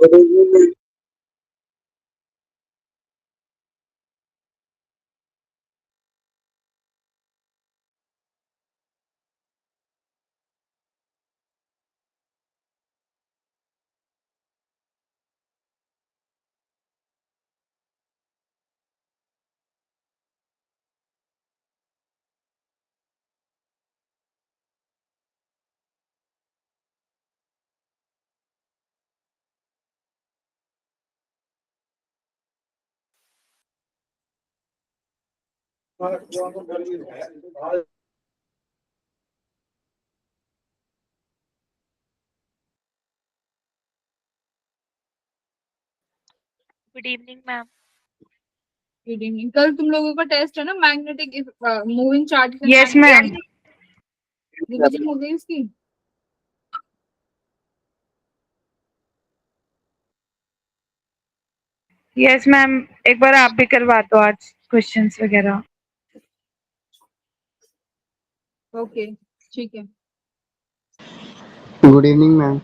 Good evening ma'am. Good evening. कल तुम लोगों का टेस्ट है ना, magnetic moving charge. Yes ma'am. Revision हो गई उसकी? यस मैम, एक बार आप भी करवा दो आज क्वेश्चंस वगैरह। ओके ठीक है। Good evening ma'am.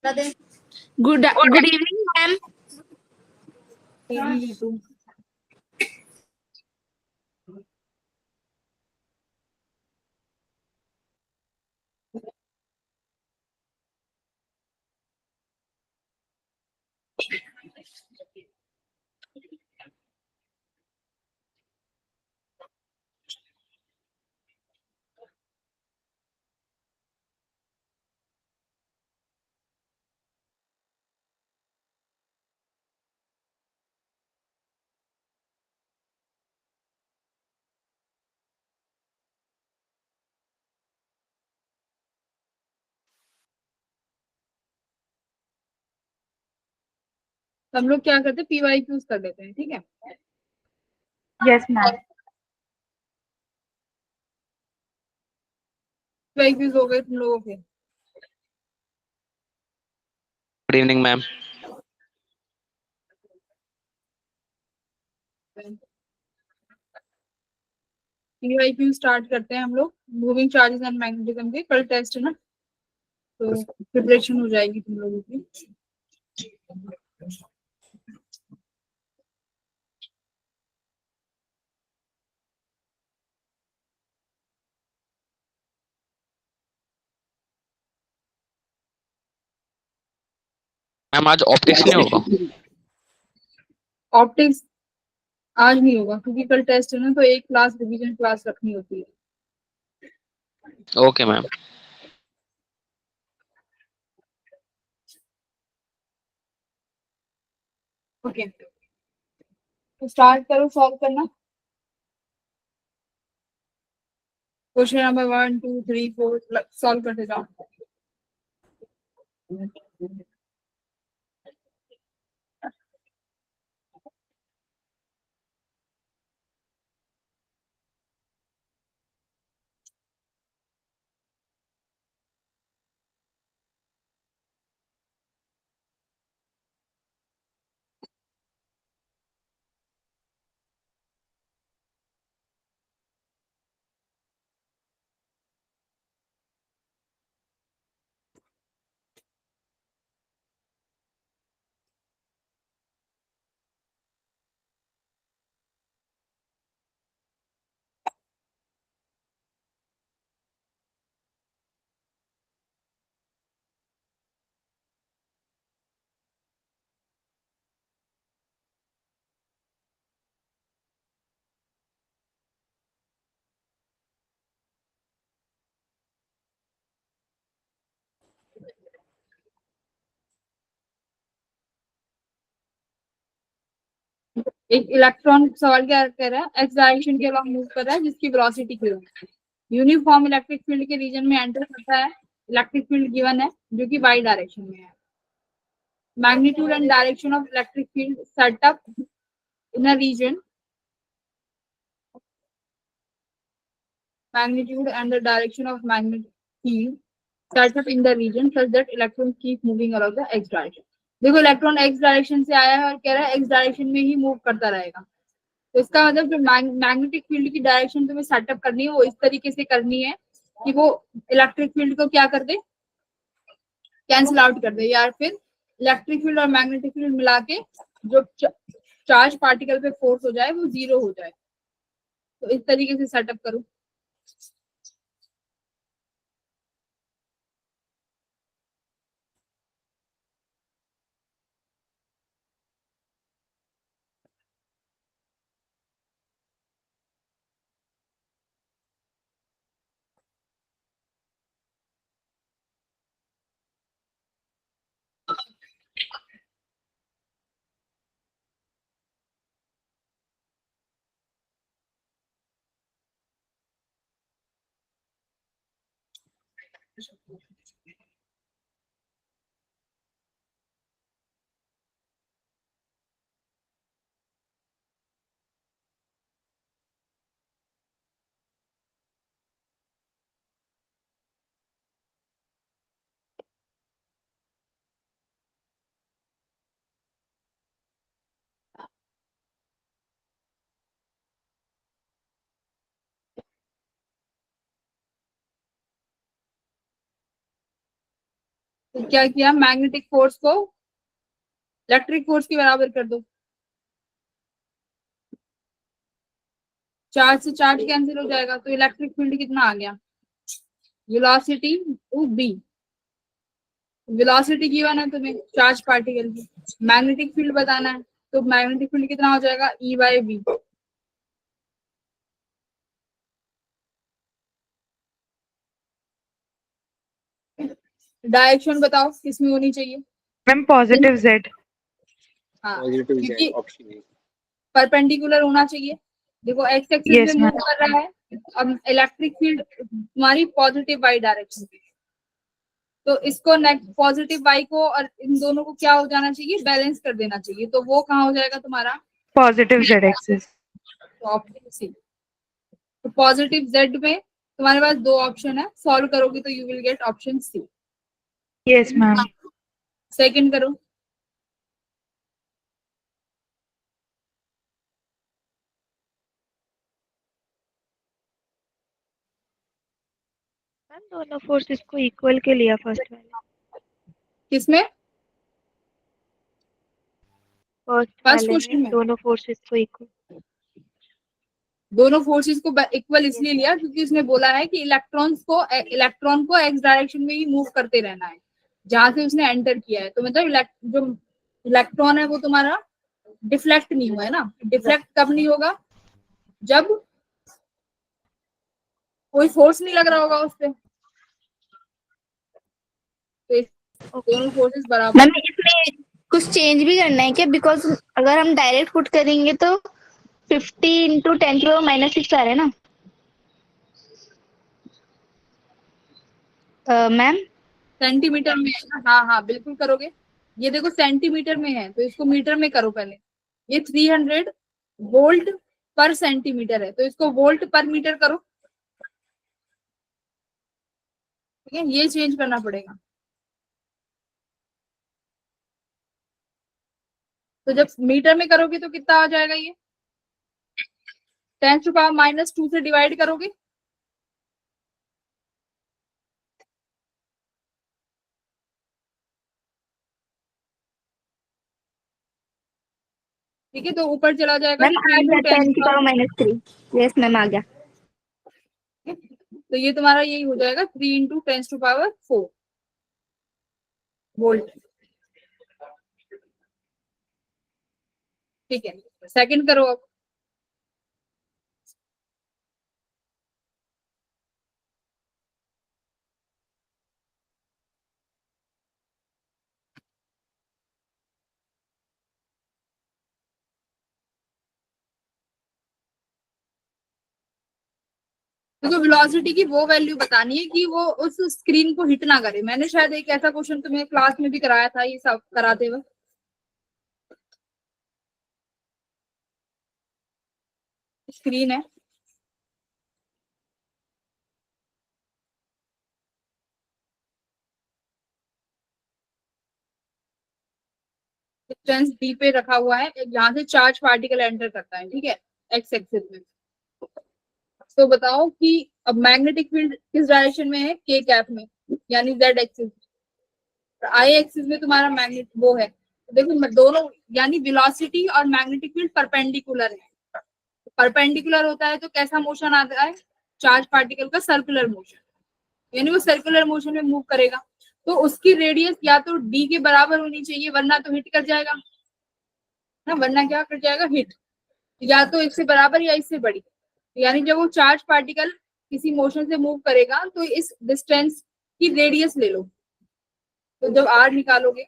Good good evening ma'am. Evening. हम लोग क्या करते हैं, पीवाई यूज कर देते हैं, ठीक है। Yes ma'am. पीवाई यूज हो गए तुम लोगों के? Good evening ma'am. PY start करते हैं हम लोग। मूविंग चार्जेस एंड मैग्नेटिज्म के कल टेस्ट है ना, तो प्रिपरेशन हो जाएगी तुम लोगों की। मैम आज ऑप्टिक्स नहीं होगा? ऑप्टिक्स आज नहीं होगा क्योंकि कल टेस्ट है ना, तो एक क्लास रिवीजन क्लास रखनी होती है। Okay ma'am. ओके, तो स्टार्ट करो सॉल्व करना। क्वेश्चन नंबर 1 2 3 4 सॉल्व करते जाओ। एक इलेक्ट्रॉन सवाल क्या कह रहा है, एक्स डायरेक्शन के अलॉन्ग मूव कर रहा है जिसकी वेलोसिटी q है। यूनिफॉर्म इलेक्ट्रिक फील्ड के रीजन में एंटर करता है। इलेक्ट्रिक फील्ड गिवन है जो कि वाई डायरेक्शन में है। magnitude and direction of electric field set up in a region, magnitude and the direction of magnetic field set up in the region such that electrons keep moving along the x direction. देखो electron x direction से आया है और कह रहा है x direction में ही move करता रहेगा, तो इसका मतलब जो मैग्नेटिक फील्ड की डायरेक्शन तुम्हें सेटअप करनी है वो इस तरीके से करनी है कि वो इलेक्ट्रिक फील्ड को क्या कर दे, कैंसिल आउट कर दे, या फिर इलेक्ट्रिक फील्ड और मैग्नेटिक फील्ड मिला के जो चार्ज पार्टिकल पे फोर्स हो जाए वो जीरो हो जाए, तो इस तरीके से सेटअप करो। तो क्या किया, मैग्नेटिक फोर्स को इलेक्ट्रिक फोर्स के बराबर कर दो, चार्ज से चार्ज कैंसिल हो जाएगा, तो इलेक्ट्रिक फील्ड कितना आ गया, velocity to be, velocity given है तुम्हें चार्ज पार्टिकल की, मैग्नेटिक फील्ड बताना है, तो मैग्नेटिक फील्ड कितना हो जाएगा ई बाई बी। डायरेक्शन बताओ किसमें होनी चाहिए, मैम पॉजिटिव Z। हाँ पॉजिटिव क्योंकि Z ऑप्शन ए। परपेंडिकुलर होना चाहिए, देखो एक्स एक्सिस Yes, में मूव ma'am. कर रहा है, अब इलेक्ट्रिक फील्ड तुम्हारी पॉजिटिव वाई डायरेक्शन में, तो इसको पॉजिटिव वाई को और इन दोनों को क्या हो जाना चाहिए, बैलेंस कर देना चाहिए, तो वो कहाँ हो जाएगा तुम्हारा, पॉजिटिव Z एक्सिस। तो ऑप्शन सी। तो पॉजिटिव जेड में तुम्हारे पास दो ऑप्शन है, सॉल्व करोगे तो you will get option C. Yes ma'am. Second करो, मैम दोनों फोर्सेस को इक्वल के लिया फर्स्ट किसमें, वाले क्वेश्चन में में दोनों फोर्सेस को इक्वल। दोनों फोर्सेस को इक्वल इसलिए लिया क्योंकि उसने बोला है कि इलेक्ट्रॉन को एक्स डायरेक्शन में ही मूव करते रहना है जहां से उसने एंटर किया है, तो मतलब जो इलेक्ट्रॉन है वो तुम्हारा डिफ्लेक्ट नहीं हुआ है ना, डिफ्लेक्ट कब नहीं होगा, जब कोई फोर्स नहीं लग रहा होगा उस पे, तो दोनों फोर्सेस बराबर। मैम इसमें कुछ चेंज भी करना है क्या, बिकॉज अगर हम डायरेक्ट पुट करेंगे तो 50 इंटू 10⁻⁻6 आ रहा है ना मैम। सेंटीमीटर में है ना, हाँ हाँ बिल्कुल करोगे, ये देखो सेंटीमीटर में है तो इसको मीटर में करो पहले, ये 300 वोल्ट पर सेंटीमीटर है तो इसको वोल्ट पर मीटर करो, ठीक है, ये चेंज करना पड़ेगा। तो जब मीटर में करोगे तो कितना आ जाएगा, ये 10⁻⁻2 से डिवाइड करोगे, ठीक है, तो ऊपर चला जाएगा मैम आ गया 10⁻⁻3। यस मैम आ गया। तो ये तुम्हारा यही हो जाएगा 3 × 10⁻⁴ वोल्ट, ठीक है। सेकंड करो अब, देखो वेलोसिटी की वो वैल्यू बतानी है कि वो उस स्क्रीन को हिट ना करे। मैंने शायद एक ऐसा क्वेश्चन तुम्हें क्लास में भी कराया था, ये सब कराते वक्त। स्क्रीन है, डिस्टेंस डी पे रखा हुआ है, यहाँ से चार्ज पार्टिकल एंटर करता है, ठीक है, एक्स एक्सिस में। तो बताओ कि अब मैग्नेटिक फील्ड किस डायरेक्शन में है, के कैप में, यानी जेड एक्सिस। आई एक्सिस में तुम्हारा मैग्नेट वो है। तो देखो दोनों, यानी वेलोसिटी और मैग्नेटिक फील्ड परपेंडिकुलर है। परपेंडिकुलर होता है तो कैसा मोशन आता है, चार्ज पार्टिकल का सर्कुलर मोशन, यानी वो सर्कुलर मोशन में मूव करेगा। तो उसकी रेडियस या तो डी के बराबर होनी चाहिए, वरना तो हिट कर जाएगा ना, वरना क्या कर जाएगा, हिट। या तो इससे बराबर या इससे बड़ी। यानी जब वो चार्ज पार्टिकल किसी मोशन से मूव करेगा तो इस डिस्टेंस की रेडियस ले लो। तो जब आर निकालोगे,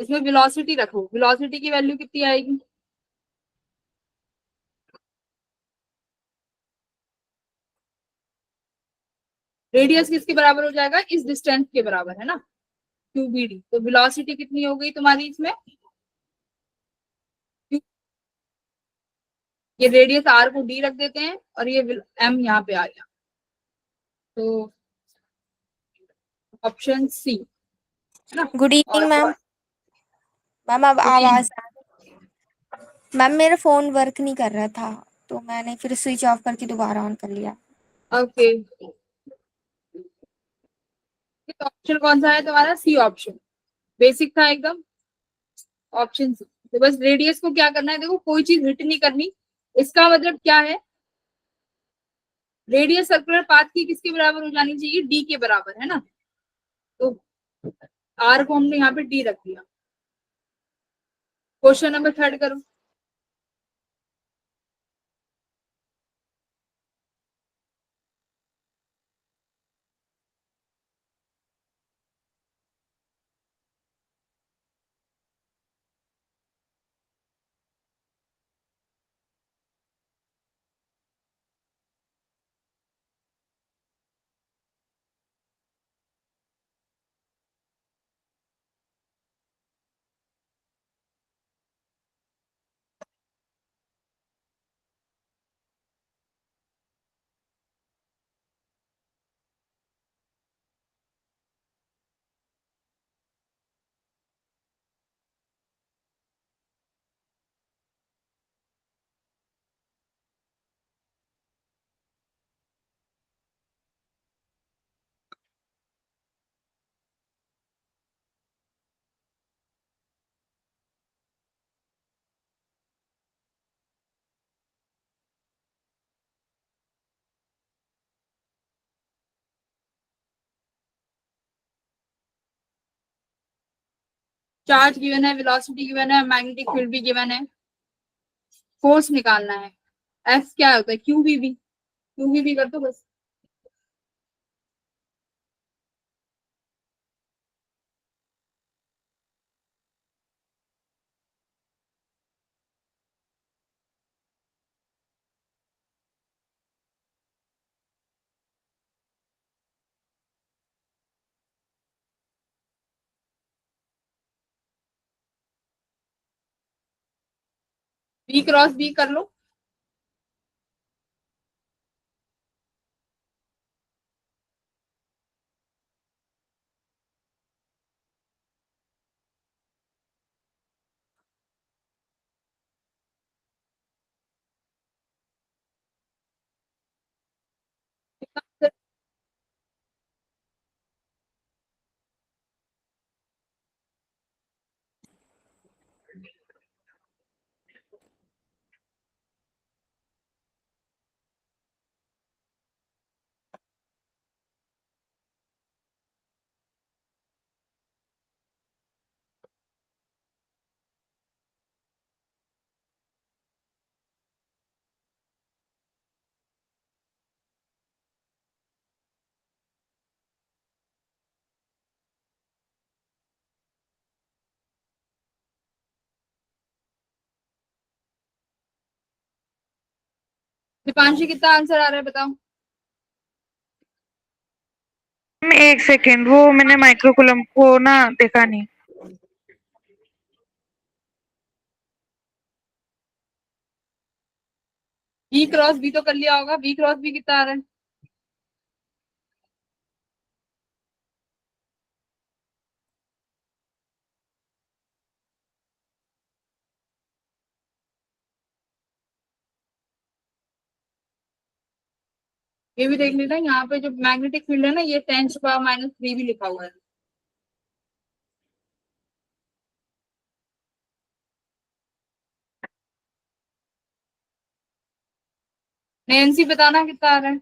इसमें वेलोसिटी रखो, वेलोसिटी की वैल्यू कितनी आएगी, रेडियस किसके बराबर हो जाएगा, इस डिस्टेंस के बराबर है ना, क्यूबीडी। तो वेलोसिटी कितनी हो गई तुम्हारी इसमें, ये रेडियस आर को डी रख देते हैं और ये एम यहाँ पे आ गया। तो ऑप्शन सी है ना। Good evening ma'am. मैम अब Good evening. आवाज मैम मेरा फोन वर्क नहीं कर रहा था तो मैंने फिर स्विच ऑफ करके दोबारा ऑन कर लिया। ओके, तो ऑप्शन कौन सा है तुम्हारा, सी ऑप्शन, बेसिक था एकदम, ऑप्शन सी। तो बस रेडियस को क्या करना है, देखो कोई चीज हिट नहीं करनी, इसका मतलब क्या है, रेडियस सर्कुलर पाथ की किसके बराबर हो जानी चाहिए, डी के बराबर, है ना। तो आर को हमने यहाँ पे डी रख दिया। क्वेश्चन नंबर थर्ड करो। चार्ज गिवन है, वेलोसिटी गिवन है, मैग्नेटिक फील्ड भी गिवन है, फोर्स निकालना है। एफ क्या होता है, क्यूबीबी, क्यूबीबी कर दो बस। बी क्रॉस बी कर लो। दीपांशी कितना आंसर आ रहा है बताओ। एक सेकेंड, वो मैंने माइक्रोकुलम को ना देखा नहीं। बी क्रॉस बी तो कर लिया होगा, बी क्रॉस बी कितना आ रहा है? ये भी देख लेना, यहाँ पे जो मैग्नेटिक फील्ड है ना, ये 10⁻³ भी लिखा हुआ है। नैन्सी बताना कितना आ रहा है।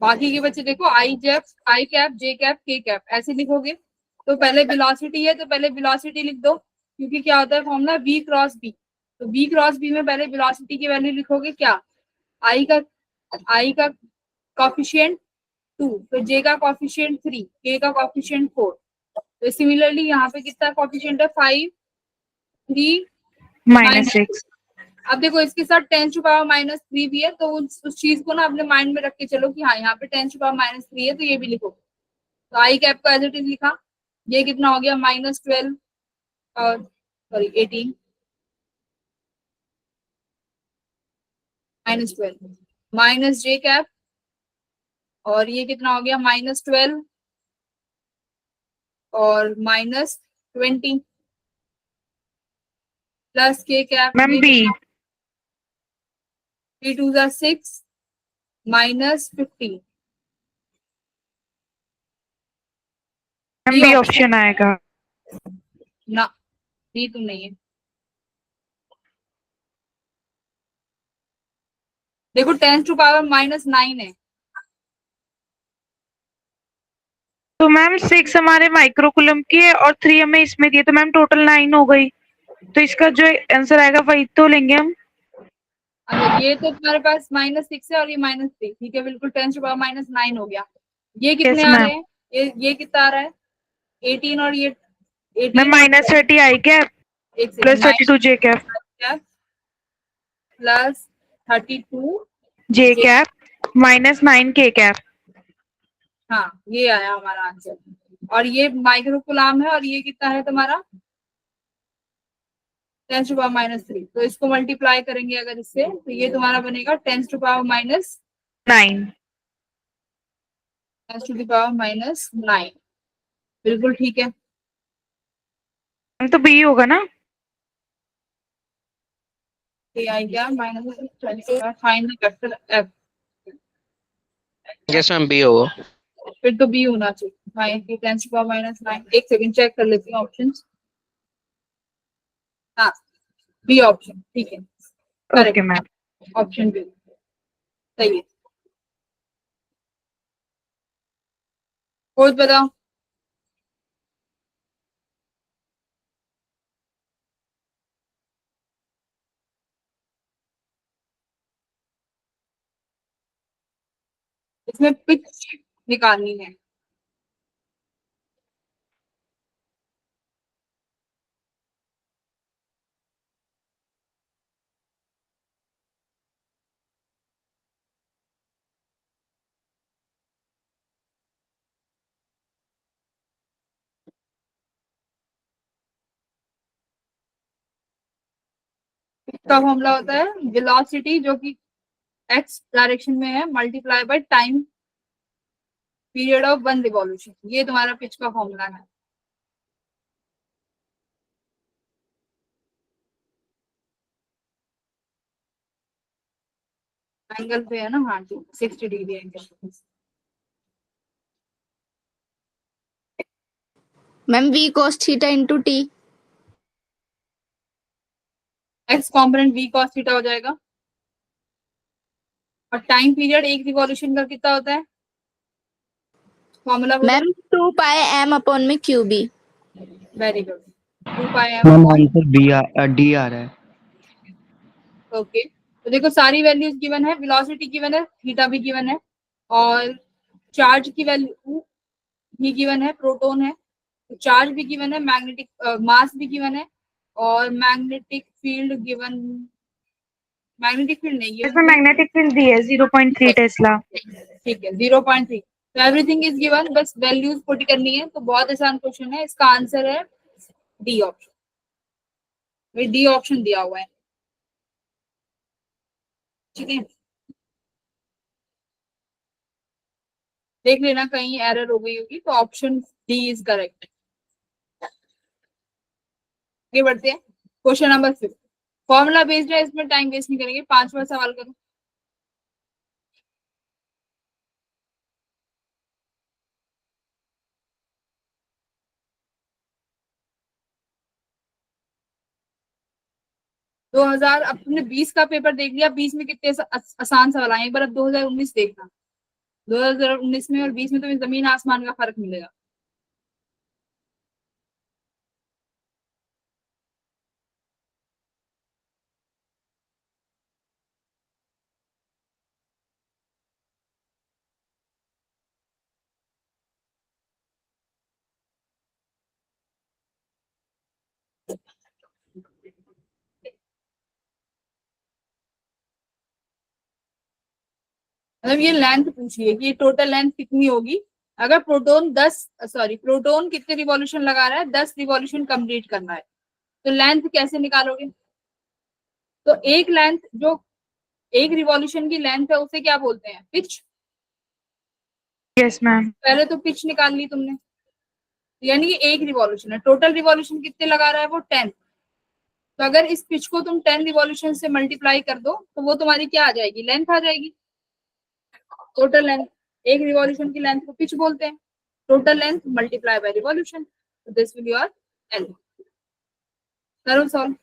बाकी के बच्चे देखो, आई कैप जे कैप के कैप ऐसे लिखोगे। तो पहले वेलोसिटी है तो पहले वेलोसिटी लिख दो, क्योंकि क्या होता है फॉर्मूला v क्रॉस बी। तो v क्रॉस बी में पहले वेलोसिटी की वैल्यू लिखोगे क्या, आई का कॉफिशिएंट 2, तो j का कॉफिशिएंट 3, k का कॉफिशिएंट 4। तो सिमिलरली यहाँ पे कितना कॉफिशिएंट है, 5, 3, -6। अब देखो इसके साथ 10⁻³ भी है, तो उस चीज को ना अपने माइंड में रख के चलो कि हाँ यहाँ पे 10⁻³ है, तो ये भी लिखो। तो आई कैप का एज इट इज लिखा। ये कितना हो गया, -12 और सॉरी 18, -12 माइनस जे कैप, और ये कितना हो गया, -12 और -20 प्लस के कैप। Ma'am B. 3 2 ज़ा 6 -15। मैम बी ऑप्शन आएगा। ना, बी तो नहीं है। देखो 10⁻⁹ है। तो मैम 6 हमारे माइक्रोकुलम की है और 3 हमें इसमें दिए, तो मैम टोटल 9 हो गई। तो इसका जो आंसर आएगा वही तो लेंगे हम। अच्छा, ये तो तुम्हारे पास -6 है और ये -3, ठीक है, बिल्कुल 10⁻⁹ हो गया। ये कितने Yes, आ ma'am. रहे हैं, ये कितना आ रहा है, 18 और ये मैम 18 -30 आई कैप एक प्लस 32 जे कैप प्लस 32 जे कैप -9 के कैप। हाँ, ये आया हमारा आंसर। और ये माइक्रोकुलाम है और ये कितना है तुम्हारा, 10⁻⁻3। तो इसको मल्टीप्लाई करेंगे अगर इससे, तो ये तुम्हारा बनेगा 9। 10⁻⁹ बिल्कुल ठीक है। तो बी होगा ना। ये आई गया -20, find the vector F. Yes ma'am B होगा। फिर तो बी होना चाहिए। 10⁻⁹ एक सेकंड चेक कर लेती हूँ ऑप्शन। हाँ, बी ऑप्शन ठीक है, ओके मैम। ऑप्शन बी सही है। कोई बताओ। इसमें पिच निकालनी है। इसका फॉर्मूला होता है वेलोसिटी जो कि एक्स डायरेक्शन में है multiply by time period of one revolution. ये तुम्हारा पिच का फॉर्मूला है। एंगल पे है ना, हाँ जी, 60 degree angle. Ma'am v cos theta into T. X component v cos theta हो जाएगा। और टाइम पीरियड एक रिवॉल्यूशन का कितना होता है, फॉर्मूला? मैम 2 पाई m अपॉन में QB। वेरी गुड, 2 पाई मैम m। आंसर डी आ रहा है। ओके, तो देखो सारी वैल्यूज गिवन है, वेलोसिटी गिवन है, थीटा भी गिवन है। और चार्ज की वैल्यू भी गिवन है, प्रोटॉन है, तो चार्ज भी गिवन है, मैग्नेटिक मास भी गिवन है, और magnetic field given, magnetic field नहीं इसमें गिवन, मैग्नेटिक फील्ड दी है 0.3 टेस्ला। ठीक है 0.3। तो एवरीथिंग इज गिवन, बस वैल्यूज पुट करनी है। तो बहुत आसान क्वेश्चन है, इसका आंसर है डी ऑप्शन। डी ऑप्शन दिया हुआ है, ठीक है। देख लेना कहीं एरर हो गई होगी, तो ऑप्शन डी इज करेक्ट। आगे बढ़ते हैं, क्वेश्चन नंबर 5। फॉर्मूला बेस्ड है, इसमें टाइम वेस्ट नहीं करेंगे। 5वां सवाल करो। दो हजार, अब तुमने 20 का पेपर देख लिया, 20 में कितने आसान सवाल आए, एक बार अब 2019 देखना। 2019 में और 20 में तुम्हें जमीन आसमान का फर्क मिलेगा। मतलब ये लेंथ पूछिए कि टोटल लेंथ कितनी होगी अगर प्रोटॉन 10, सॉरी, प्रोटॉन कितने रिवॉल्यूशन लगा रहा है, 10 रिवॉल्यूशन कंप्लीट करना है, तो लेंथ कैसे निकालोगे? तो एक लेंथ, जो एक रिवॉल्यूशन की लेंथ है, उसे क्या बोलते हैं? पिच। Yes ma'am. पहले तो पिच निकाल ली तुमने, यानी कि एक रिवॉल्यूशन है, टोटल रिवॉल्यूशन कितने लगा रहा है वो 10। तो अगर इस पिच को तुम 10 रिवॉल्यूशन से मल्टीप्लाई कर दो, तो वो तुम्हारी क्या आ जाएगी? लेंथ आ जाएगी, टोटल लेंथ। एक रिवॉल्यूशन की लेंथ को पिच बोलते हैं, total length multiply by revolution, तो दिस विल योर एल। करो सॉल्व।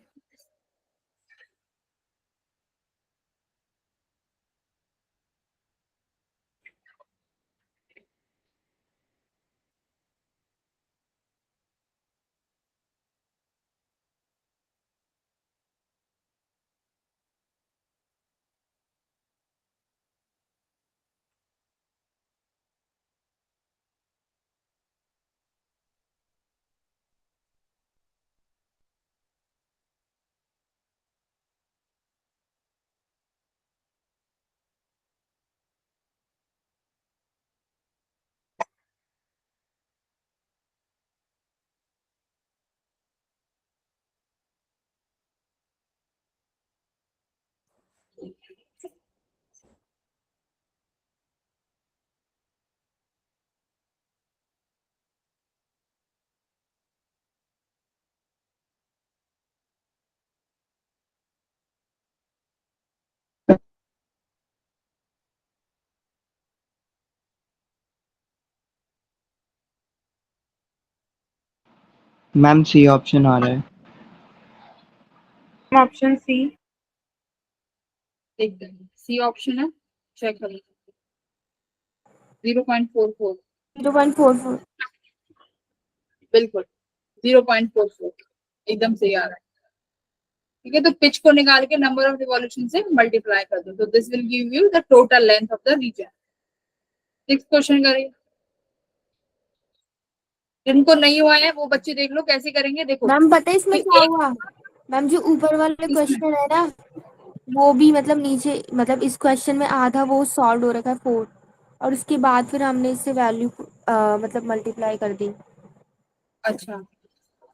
मैम सी ऑप्शन आ रहा है। Option C. एकदम सी ऑप्शन है, चेक करो। 0.44, 0.44। बिल्कुल 0.44 एकदम सही आ रहा है। ठीक है, तो पिच को निकाल के नंबर ऑफ रिवॉल्यूशन से मल्टीप्लाई कर दो, तो this will give you the total length of the region. 6 question करिए। जिनको नहीं हुआ है वो बच्चे देख लो कैसे करेंगे। देखो मैम पता है इसमें क्या एक हुआ? मैम जो ऊपर वाले इसमें क्वेश्चन है ना, वो भी मतलब नीचे, मतलब इस क्वेश्चन में आधा वो सॉल्व हो रखा है 4, और उसके बाद फिर हमने इससे वैल्यू मतलब मल्टीप्लाई कर दी। अच्छा,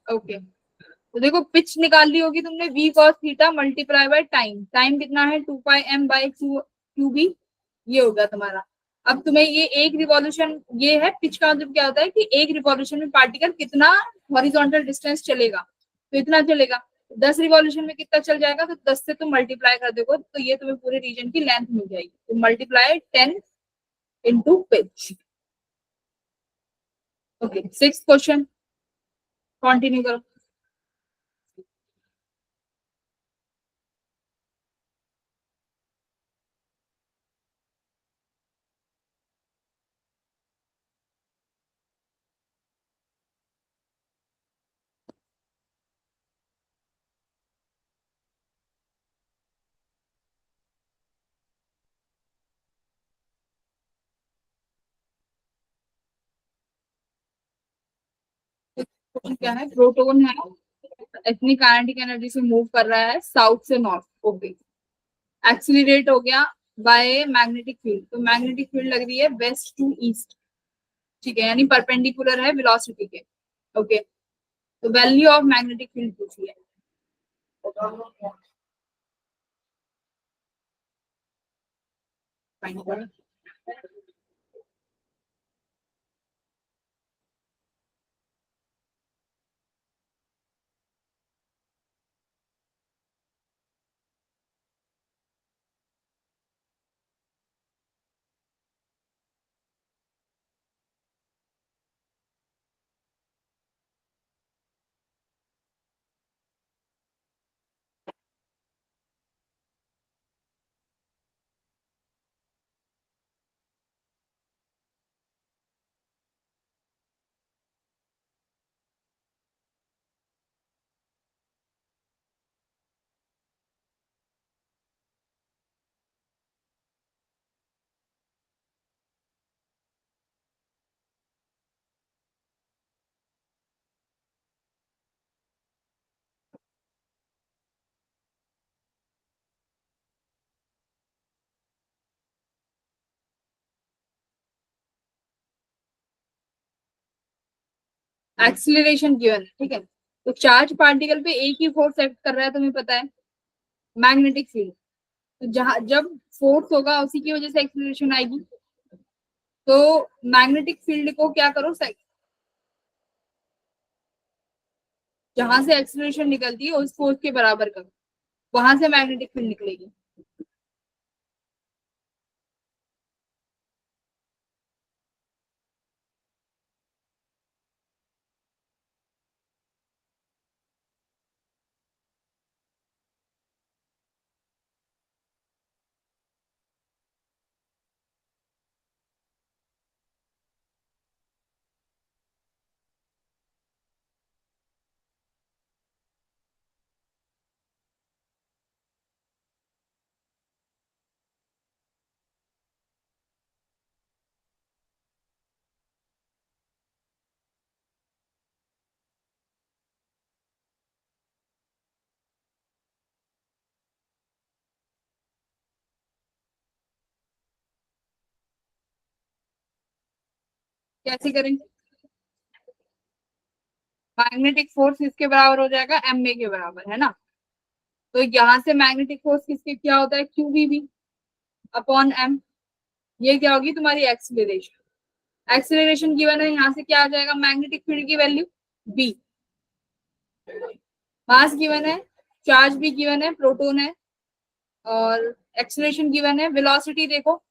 ओके। तो देखो पिच निकाल ली होगी तुमने, v cos theta multiply by time. Time कितना है? 2πm/क्यू बी, ये होगा तुम्हारा। अब तुम्हें ये एक रिवॉल्यूशन, ये है पिच का मतलब क्या होता है कि एक रिवॉल्यूशन में पार्टिकल कितना हॉरिजॉन्टल डिस्टेंस चलेगा, तो इतना चलेगा। 10 रिवॉल्यूशन में कितना चल जाएगा, तो 10 से तुम मल्टीप्लाई कर दोगे, तो ये तुम्हें पूरे रीजन की लेंथ मिल जाएगी। तो multiply 10 into pitch. Okay, 6 question continue करो। क्वेश्चन क्या है, प्रोटोन है इतनी काइनेटिक एनर्जी से मूव कर रहा है साउथ से नॉर्थ, ओके, एक्सीलरेट हो गया बाय मैग्नेटिक फील्ड, तो मैग्नेटिक फील्ड लग रही है वेस्ट टू ईस्ट, ठीक है, यानी परपेंडिकुलर है वेलोसिटी के, ओके, तो वैल्यू ऑफ मैग्नेटिक फील्ड पूछी है। Find out. एक्सीलरेशन गिवन है, ठीक है, तो चार्ज पार्टिकल पे एक ही फोर्स एक्ट कर रहा है, तुम्हें पता है, मैग्नेटिक फील्ड, तो जहां जब फोर्स होगा उसी की वजह से एक्सीलरेशन आएगी, तो मैग्नेटिक फील्ड को क्या करो, जहां से एक्सीलरेशन निकलती है उस फोर्स के बराबर करो, वहां से मैग्नेटिक फील्ड निकलेगी। कैसे करेंगे, मैग्नेटिक फोर्स किसके बराबर हो जाएगा, एम ए के बराबर, है ना, तो यहाँ से मैग्नेटिक फोर्स किसके क्या होता है, Q V B upon M, ये क्या होगी तुम्हारी एक्सीलरेशन, एक्सीलरेशन गिवन है, यहाँ से क्या आ जाएगा, मैग्नेटिक फील्ड की वैल्यू बी, मास गिवन है, चार्ज भी गिवन है, प्रोटोन है, और एक्सीलरेशन गिवन है, वेलोसिटी देखो,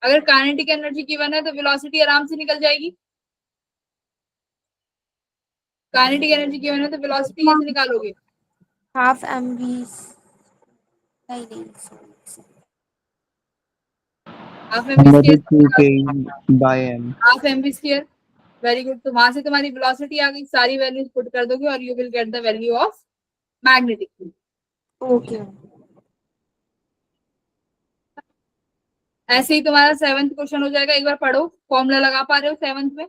अगर काइनेटिक एनर्जी गिवन है तो वेलोसिटी आराम से निकल जाएगी, काइनेटिक एनर्जी गिवन है तो वेलोसिटी कैसे निकालोगे, हाफ एम वी, नहीं नहीं sorry. Half M V Negative square, 2k by m. Half M V square, very good, तो वहां से तुम्हारी वेलोसिटी आ गई, सारी वैल्यूज पुट कर दोगे और you will get the value of magnetic field. Okay, ऐसे ही तुम्हारा 7th क्वेश्चन हो जाएगा, एक बार पढ़ो, फॉर्मूला लगा पा रहे हो 7th में,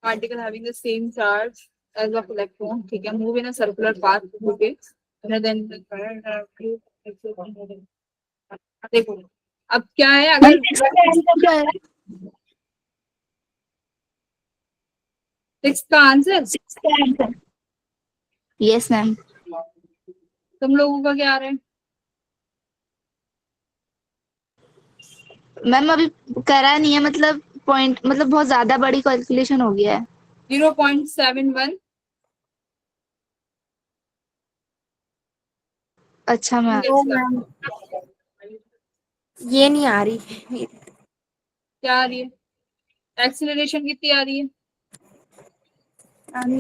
particle having the same charge as of electron, ठीक है, move in a circular path, okay, and then देखो अब क्या है, अगर सिक्स का आंसर, यस मैम। तुम लोगों का क्या आ रहा है, मैम अभी करा नहीं है, मतलब पॉइंट, मतलब बहुत ज्यादा बड़ी कैलकुलेशन हो गया है। 0.71, अच्छा मैम। ये नहीं आ रही, क्या आ रही है, एक्सीलरेशन कितनी आ रही है,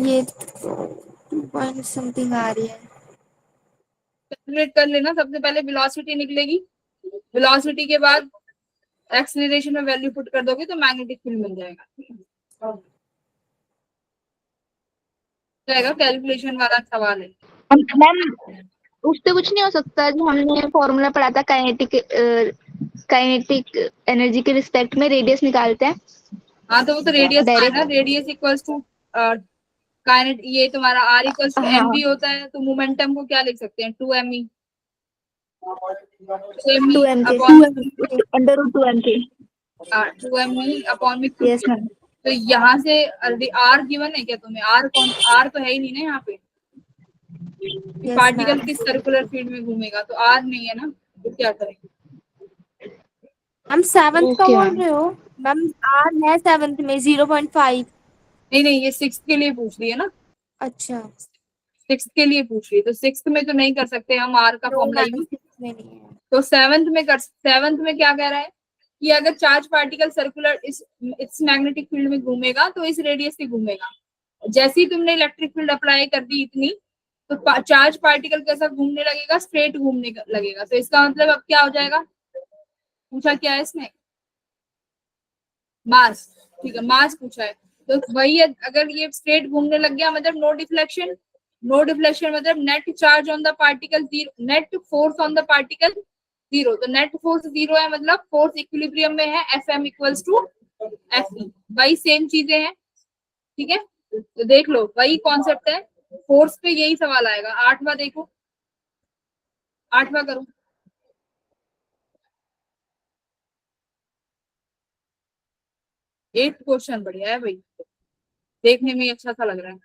ये 2 पॉइंट समथिंग आ रही है। कैलकुलेट कर लेना, सबसे पहले वेलोसिटी निकलेगी, वेलोसिटी के बाद एक्सीलरेशन में वैल्यू पुट कर दोगे तो मैग्नेटिक फील्ड मिल जाएगा। कैलकुलेशन वाला सवाल है। मैम उससे कुछ नहीं हो सकता जो हमने फॉर्मूला पढ़ा था काइनेटिक एनर्जी के रिस्पेक्ट में रेडियस निकालते हैं। हाँ तो वो तो रेडियस है Direct- ना, रेडियस इक्वल्स टू काइनेट, ये तुम्हारा r इक्वल्स टू हाँ। mv होता है, तो मोमेंटम को क्या लिख सकते हैं 2me 2m under root 2m के। 2me अपॉन में q। Yes ma'am. तो यहाँ से r गिवन है क्या तुम्हें? r तो है ही नहीं ना यहाँ पे। Yes, particle ma'am. किस सर्कुलर फील्ड में घूमेगा, तो r नहीं है ना, तो क्या करेंगे? मैम 7th का Okay, बोल ma'am. रहे हो? मैम आर है 7th में 0.5। नहीं ये 6th के लिए पूछ रही है ना, अच्छा 6th के लिए पूछ रही है, तो 6th में तो नहीं कर सकते हम r का no formula ma'am use. 6th में नहीं है। तो 7th में क्या कह रहा है कि अगर चार्ज पार्टिकल सर्कुलर इस मैग्नेटिक फील्ड में घूमेगा तो इस रेडियस से घूमेगा। जैसे ही तुमने इलेक्ट्रिक फील्ड अप्लाई कर दी इतनी, तो चार्ज पार्टिकल कैसा घूमने लगेगा? स्ट्रेट घूमने लगेगा। तो इसका मतलब अब क्या हो जाएगा? पूछा क्या है इसमें? मास। ठीक है, मास पूछा है, तो वही है, अगर ये स्ट्रेट घूमने लग गया मतलब नो डिफ्लेक्शन। नो डिफ्लेक्शन मतलब net charge on the particle zero, net force on the particle zero. तो नेट फोर्स जीरो है मतलब फोर्स इक्विलिब्रियम में है, F M equals to F E. वही सेम चीजें हैं, ठीक है। तो देख लो वही कॉन्सेप्ट है, फोर्स पे यही सवाल आएगा। 8वां देखो, 8वां करो। एक क्वेश्चन बढ़िया है भाई, देखने में अच्छा सा लग रहा है।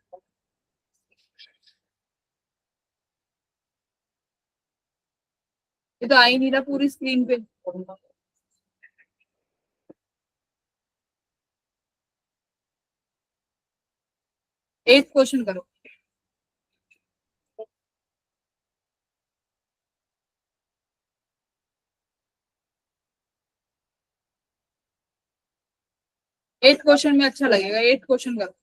ये तो आ ही नहीं रहा पूरी स्क्रीन पे। 8th क्वेश्चन करो। एट क्वेश्चन में अच्छा लगेगा, 8th क्वेश्चन करो,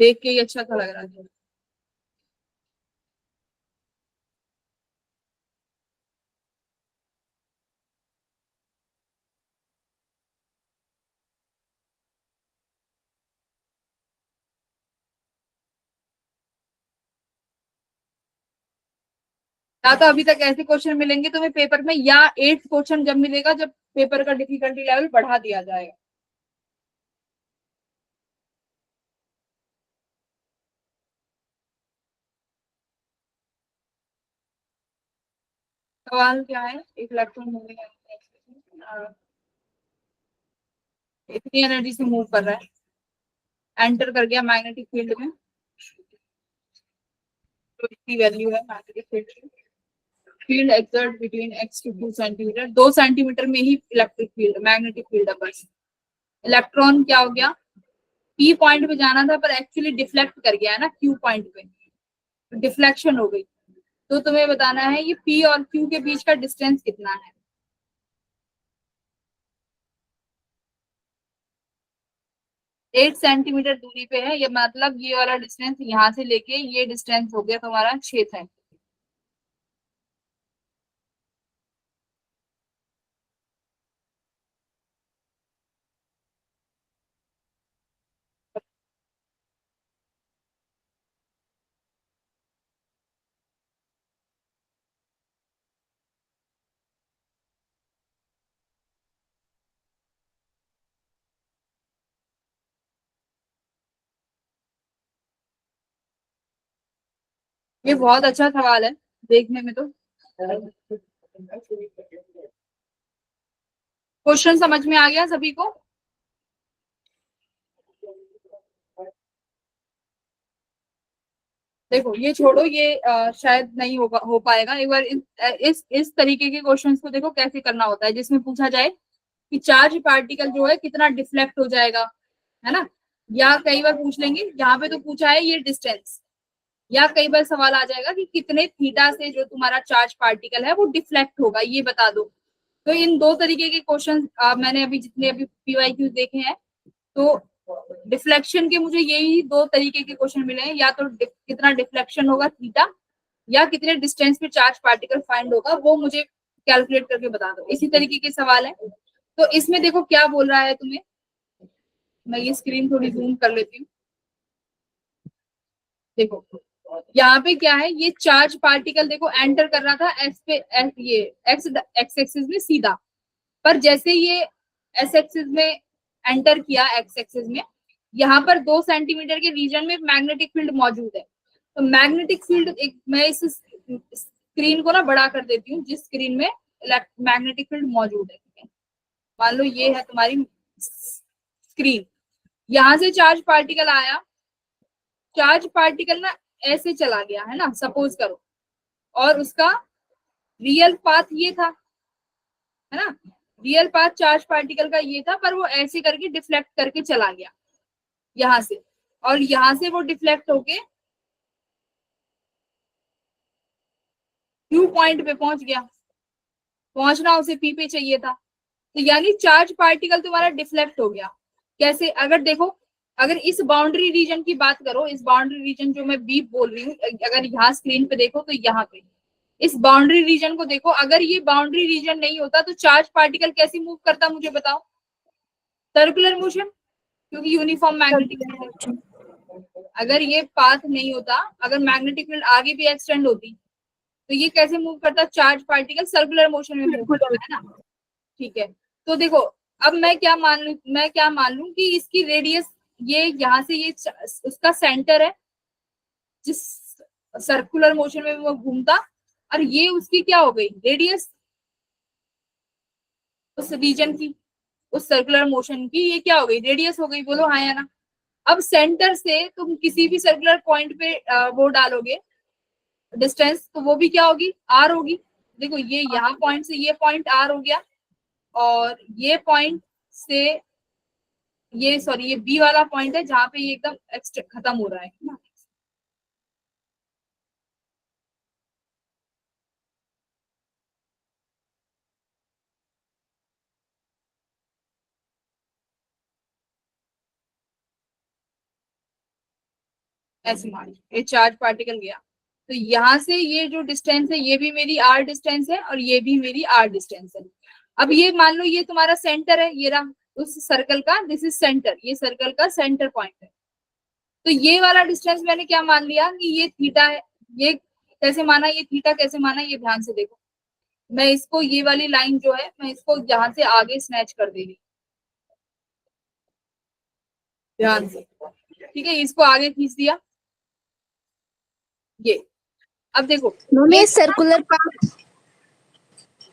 देख के ही अच्छा सा लग रहा है। या तो अभी तक ऐसे क्वेश्चन मिलेंगे तुम्हें पेपर में, या 8th क्वेश्चन जब मिलेगा जब पेपर का डिफिकल्टी लेवल बढ़ा दिया जाएगा। सवाल क्या है? एक इलेक्ट्रॉन मूविंग इतनी एनर्जी से मूव कर रहा है, एंटर कर गया मैग्नेटिक फील्ड में, तो इसकी वैल्यू है मैग्नेटिक फील्ड की। Field exert between x to 2 centimetre, 2 centimetre में ही इलेक्ट्रिक फील्ड मैग्नेटिक फील्ड है बस। इलेक्ट्रॉन क्या हो गया? p पॉइंट पे जाना था पर एक्चुअली डिफ्लेक्ट कर गया है ना q पॉइंट पे, तो डिफ्लेक्शन हो गई। तो तुम्हें बताना है ये p और q के बीच का डिस्टेंस कितना है। एट सेंटीमीटर दूरी पे है, ये मतलब ये वाला डिस्टेंस यहाँ से लेके ये डिस्टेंस हो गया तुम्हारा 6 सेंटीमीटर। ये बहुत अच्छा सवाल है देखने में तो। क्वेश्चन समझ में आ गया सभी को? देखो ये छोड़ो, ये शायद नहीं हो पाएगा। एक बार इस तरीके के क्वेश्चंस को देखो कैसे करना होता है, जिसमें पूछा जाए कि चार्ज पार्टिकल जो है कितना डिफ्लेक्ट हो जाएगा, है ना। या कई बार पूछ लेंगे, यहाँ पे तो पूछा है ये डिस्टेंस, या कई बार सवाल आ जाएगा कि कितने थीटा से जो तुम्हारा चार्ज पार्टिकल है वो डिफ्लेक्ट होगा, ये बता दो। तो इन दो तरीके के क्वेश्चन मैंने अभी जितने अभी पीवाईक्यू देखे हैं, तो डिफ्लेक्शन के मुझे यही दो तरीके के क्वेश्चन मिले हैं, या तो कितना डिफ्लेक्शन होगा थीटा, या कितने डिस्टेंस पे चार्ज पार्टिकल फाइंड होगा वो मुझे कैलकुलेट करके बता दो। इसी तरीके के सवाल है। तो इसमें देखो क्या बोल रहा है तुम्हें, मैं ये स्क्रीन थोड़ी जूम कर लेती हूँ। देखो यहाँ पे क्या है, ये चार्ज पार्टिकल देखो एंटर कर रहा था एस पे, ये एक्स एक्सिस में सीधा, पर जैसे ये एस एक्सिस में एंटर किया, एक्स एक्सिस में, यहाँ पर 2 सेंटीमीटर के रीजन में मैग्नेटिक फील्ड मौजूद है। तो मैग्नेटिक फील्ड, एक मैं इस स्क्रीन को ना बड़ा कर देती हूँ जिस स्क्रीन में मैग्नेटिक फील्ड मौजूद है। ठीक है, मान लो ये है तुम्हारी स्क्रीन, यहां से चार्ज पार्टिकल आया, चार्ज पार्टिकल ना ऐसे चला गया है ना, सपोज करो, और उसका रियल पाथ ये था, है ना, रियल पाथ चार्ज पार्टिकल का ये था, पर वो ऐसे करके डिफ्लेक्ट करके चला गया यहां से, और यहां से वो डिफ्लेक्ट होके क्यू पॉइंट पे पहुंच गया, पहुंचना उसे पी पे चाहिए था। तो यानी चार्ज पार्टिकल तुम्हारा डिफ्लेक्ट हो गया। कैसे, अगर देखो, अगर इस बाउंड्री रीजन की बात करो, इस बाउंड्री रीजन जो मैं बी बोल रही हूँ, अगर यहाँ स्क्रीन पे देखो तो यहाँ पे इस बाउंड्री रीजन को देखो, अगर ये बाउंड्री रीजन नहीं होता तो चार्ज पार्टिकल कैसे मूव करता, मुझे बताओ। सर्कुलर मोशन, क्योंकि यूनिफॉर्म मैग्नेटिक फील्ड है। अगर ये पाथ नहीं होता, अगर मैग्नेटिक फील्ड आगे भी एक्सटेंड होती, तो ये कैसे मूव करता, चार्ज पार्टिकल सर्कुलर मोशन में मूव करता है ना। ठीक है, तो देखो अब मैं क्या मान लूं कि इसकी रेडियस, ये यहाँ से ये उसका सेंटर है जिस सर्कुलर मोशन में वो घूमता, और ये उसकी क्या हो गई, रेडियस उस रीजन की, उस सर्कुलर मोशन की ये क्या हो गई, रेडियस हो गई। बोलो हाँ या ना। अब सेंटर से तुम किसी भी सर्कुलर पॉइंट पे वो डालोगे डिस्टेंस, तो वो भी क्या होगी, आर होगी। देखो ये यहाँ पॉइंट से ये पॉइंट आर हो गया, और ये पॉइंट से ये, सॉरी, ये बी वाला पॉइंट है जहां पे ये एकदम खत्म हो रहा है ना। ऐसे मान ये चार्ज पार्टिकल गया, तो यहाँ से ये जो डिस्टेंस है ये भी मेरी आर डिस्टेंस है, और ये भी मेरी आर डिस्टेंस है। अब ये मान लो ये तुम्हारा सेंटर है, ये रहा उस सर्कल का, दिस इज सेंटर, ये सर्कल का सेंटर पॉइंट है। तो ये वाला डिस्टेंस मैंने क्या मान लिया कि ये थीटा है। ये कैसे माना, ये थीटा कैसे माना, ये ध्यान से देखो। मैं इसको, ये वाली लाइन जो है, मैं इसको यहाँ से आगे स्नैच कर दे रही, ध्यान से। ठीक है, इसको आगे खींच दिया ये। अब देखो ये circular path,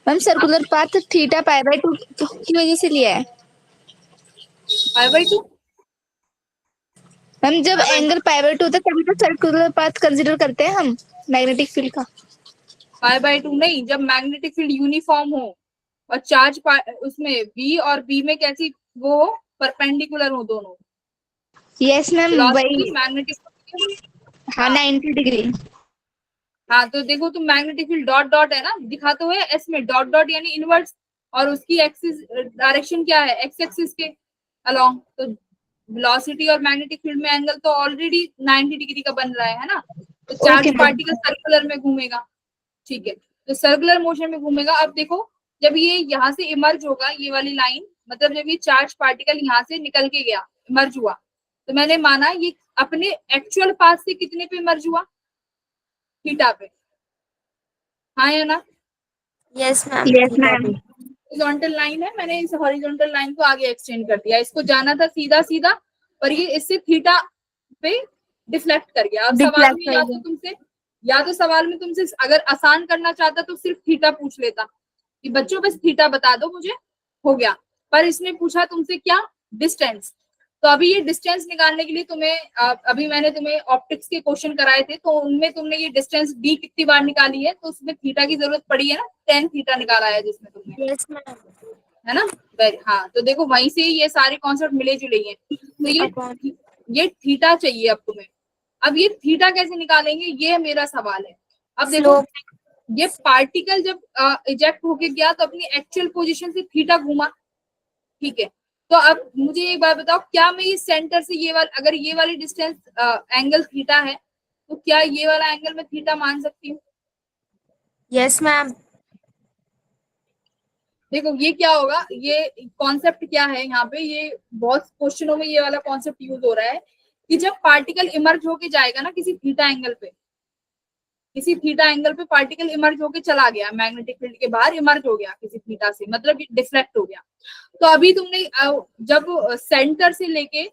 ma'am circular path theta pi by 2 की वजह से लिया है। पाई/2, मैम जब एंगल पाई बाय 2 होता है तभी तो सर्कुलर पाथ कंसीडर करते हैं हम मैग्नेटिक फील्ड का। पाई/2 नहीं, जब मैग्नेटिक फील्ड यूनिफॉर्म हो और चार्ज उसमें बी और बी में कैसी वो हो, परपेंडिकुलर हो दोनों। यस मैम, वही मैग्नेटिक, हाँ 90 डिग्री। हाँ तो देखो, तो मैग्नेटिक फील्ड डॉट डॉट है ना, दिखा तो है एस में, डॉट डॉट यानी इनवर्स, और उसकी एक्सिस डायरेक्शन क्या है, एक्स एक्सिस के अलोंग। तो वेलोसिटी और मैग्नेटिक फील्ड में एंगल तो ऑलरेडी 90 डिग्री का बन रहा है ना। तो चार्ज पार्टिकल सर्कुलर में घूमेगा। ठीक है, तो सर्कुलर मोशन में घूमेगा। अब देखो, जब ये यहाँ से इमर्ज होगा, ये वाली लाइन, मतलब जब ये चार्ज पार्टिकल यहाँ से निकल के गया, इमर्ज हुआ, तो मैंने माना ये अपने एक्चुअल पाथ से कितने पे इमर्ज हुआ, थीटा पे, हाँ या ना। Yes ma'am. Yes ma'am. Horizontal line है, मैंने इस हॉरिजॉन्टल लाइन को आगे एक्सटेंड कर दिया। इसको जाना था सीधा सीधा, पर ये इससे थीटा पे डिफ्लेक्ट कर गया। अब सवाल में या तो सवाल में तुमसे अगर आसान करना चाहता तो सिर्फ थीटा पूछ लेता कि बच्चों बस थीटा बता दो मुझे, हो गया। पर इसने पूछा तुमसे क्या, डिस्टेंस। तो अभी ये डिस्टेंस निकालने के लिए तुम्हें, अभी मैंने तुम्हें ऑप्टिक्स के क्वेश्चन कराए थे, तो उनमें तुमने ये डिस्टेंस डी कितनी बार निकाली है, तो उसमें थीटा की जरूरत पड़ी है ना, 10 थीटा निकाला है जिसमें तुमने, यस मैम। है ना। हाँ, तो देखो वहीं से ये सारे कॉन्सेप्ट मिले जुले हैं। तो ये थीटा चाहिए अब तुम्हें। अब ये थीटा कैसे निकालेंगे, ये मेरा सवाल है। अब देखो, ये पार्टिकल जब इजेक्ट होके गया तो अपनी एक्चुअल पोजीशन से थीटा घूमा, ठीक है। तो अब मुझे एक बात बताओ, क्या मैं इस सेंटर से ये वाला, अगर ये वाली डिस्टेंस एंगल थीटा है, तो क्या ये वाला एंगल मैं थीटा मान सकती हूँ? Yes ma'am. देखो ये क्या होगा, ये कॉन्सेप्ट क्या है यहाँ पे, ये बहुत क्वेश्चनों में ये वाला कॉन्सेप्ट यूज हो रहा है कि जब पार्टिकल इमर्ज होके जाएगा ना किसी थीटा एंगल पे, किसी थीटा एंगल पे पार्टिकल इमर्ज होके चला गया, मैग्नेटिक फील्ड के बाहर इमर्ज हो गया किसी थीटा से, मतलब डिफ्लेक्ट हो गया। तो अभी तुमने जब सेंटर से लेके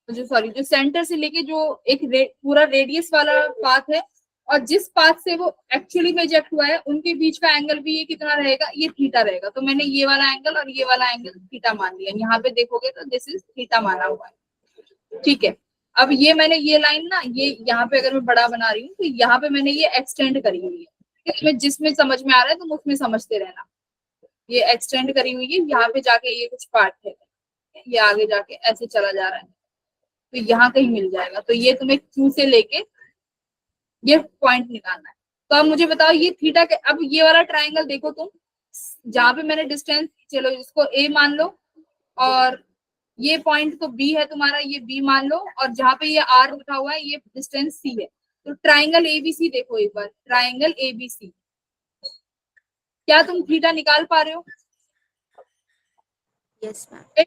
जो सेंटर से लेके जो एक पूरा रेडियस वाला पाथ है और जिस पाथ से वो एक्चुअली में इजेक्ट हुआ है उनके बीच का एंगल भी ये कितना रहेगा, ये थीटा रहेगा। तो मैंने ये वाला एंगल और ये वाला एंगल थीटा मान लिया, यहाँ पे देखोगे तो दिस इज थीटा माना हुआ है, ठीक है। अब ये मैंने ये लाइन ना, ये यहाँ पे अगर मैं बड़ा बना रही हूँ तो यहाँ पे मैंने ये एक्सटेंड करी हुई है, तुम्हें जिसमें समझ में आ रहा है तुम उसमें समझते रहना। ये एक्सटेंड करी हुई है, यहाँ पे जाके ये कुछ पार्ट है, ये आगे जाके ऐसे चला जा रहा है, तो यहाँ कहीं मिल जाएगा। तो ये तुम्हें Q से लेके ये पॉइंट निकालना है। तो अब मुझे बताओ ये थीटा के, अब ये वाला ट्रायंगल देखो तुम, जहां पे मैंने डिस्टेंस, चलो इसको A मान लो, और ये पॉइंट तो B है तुम्हारा, ये B मान लो, और जहां पे ये R लिखा हुआ है ये डिस्टेंस C है। तो ट्रायंगल ABC देखो एक बार, ट्रायंगल ABC, क्या तुम थीटा निकाल पा रहे हो? Yes ma'am.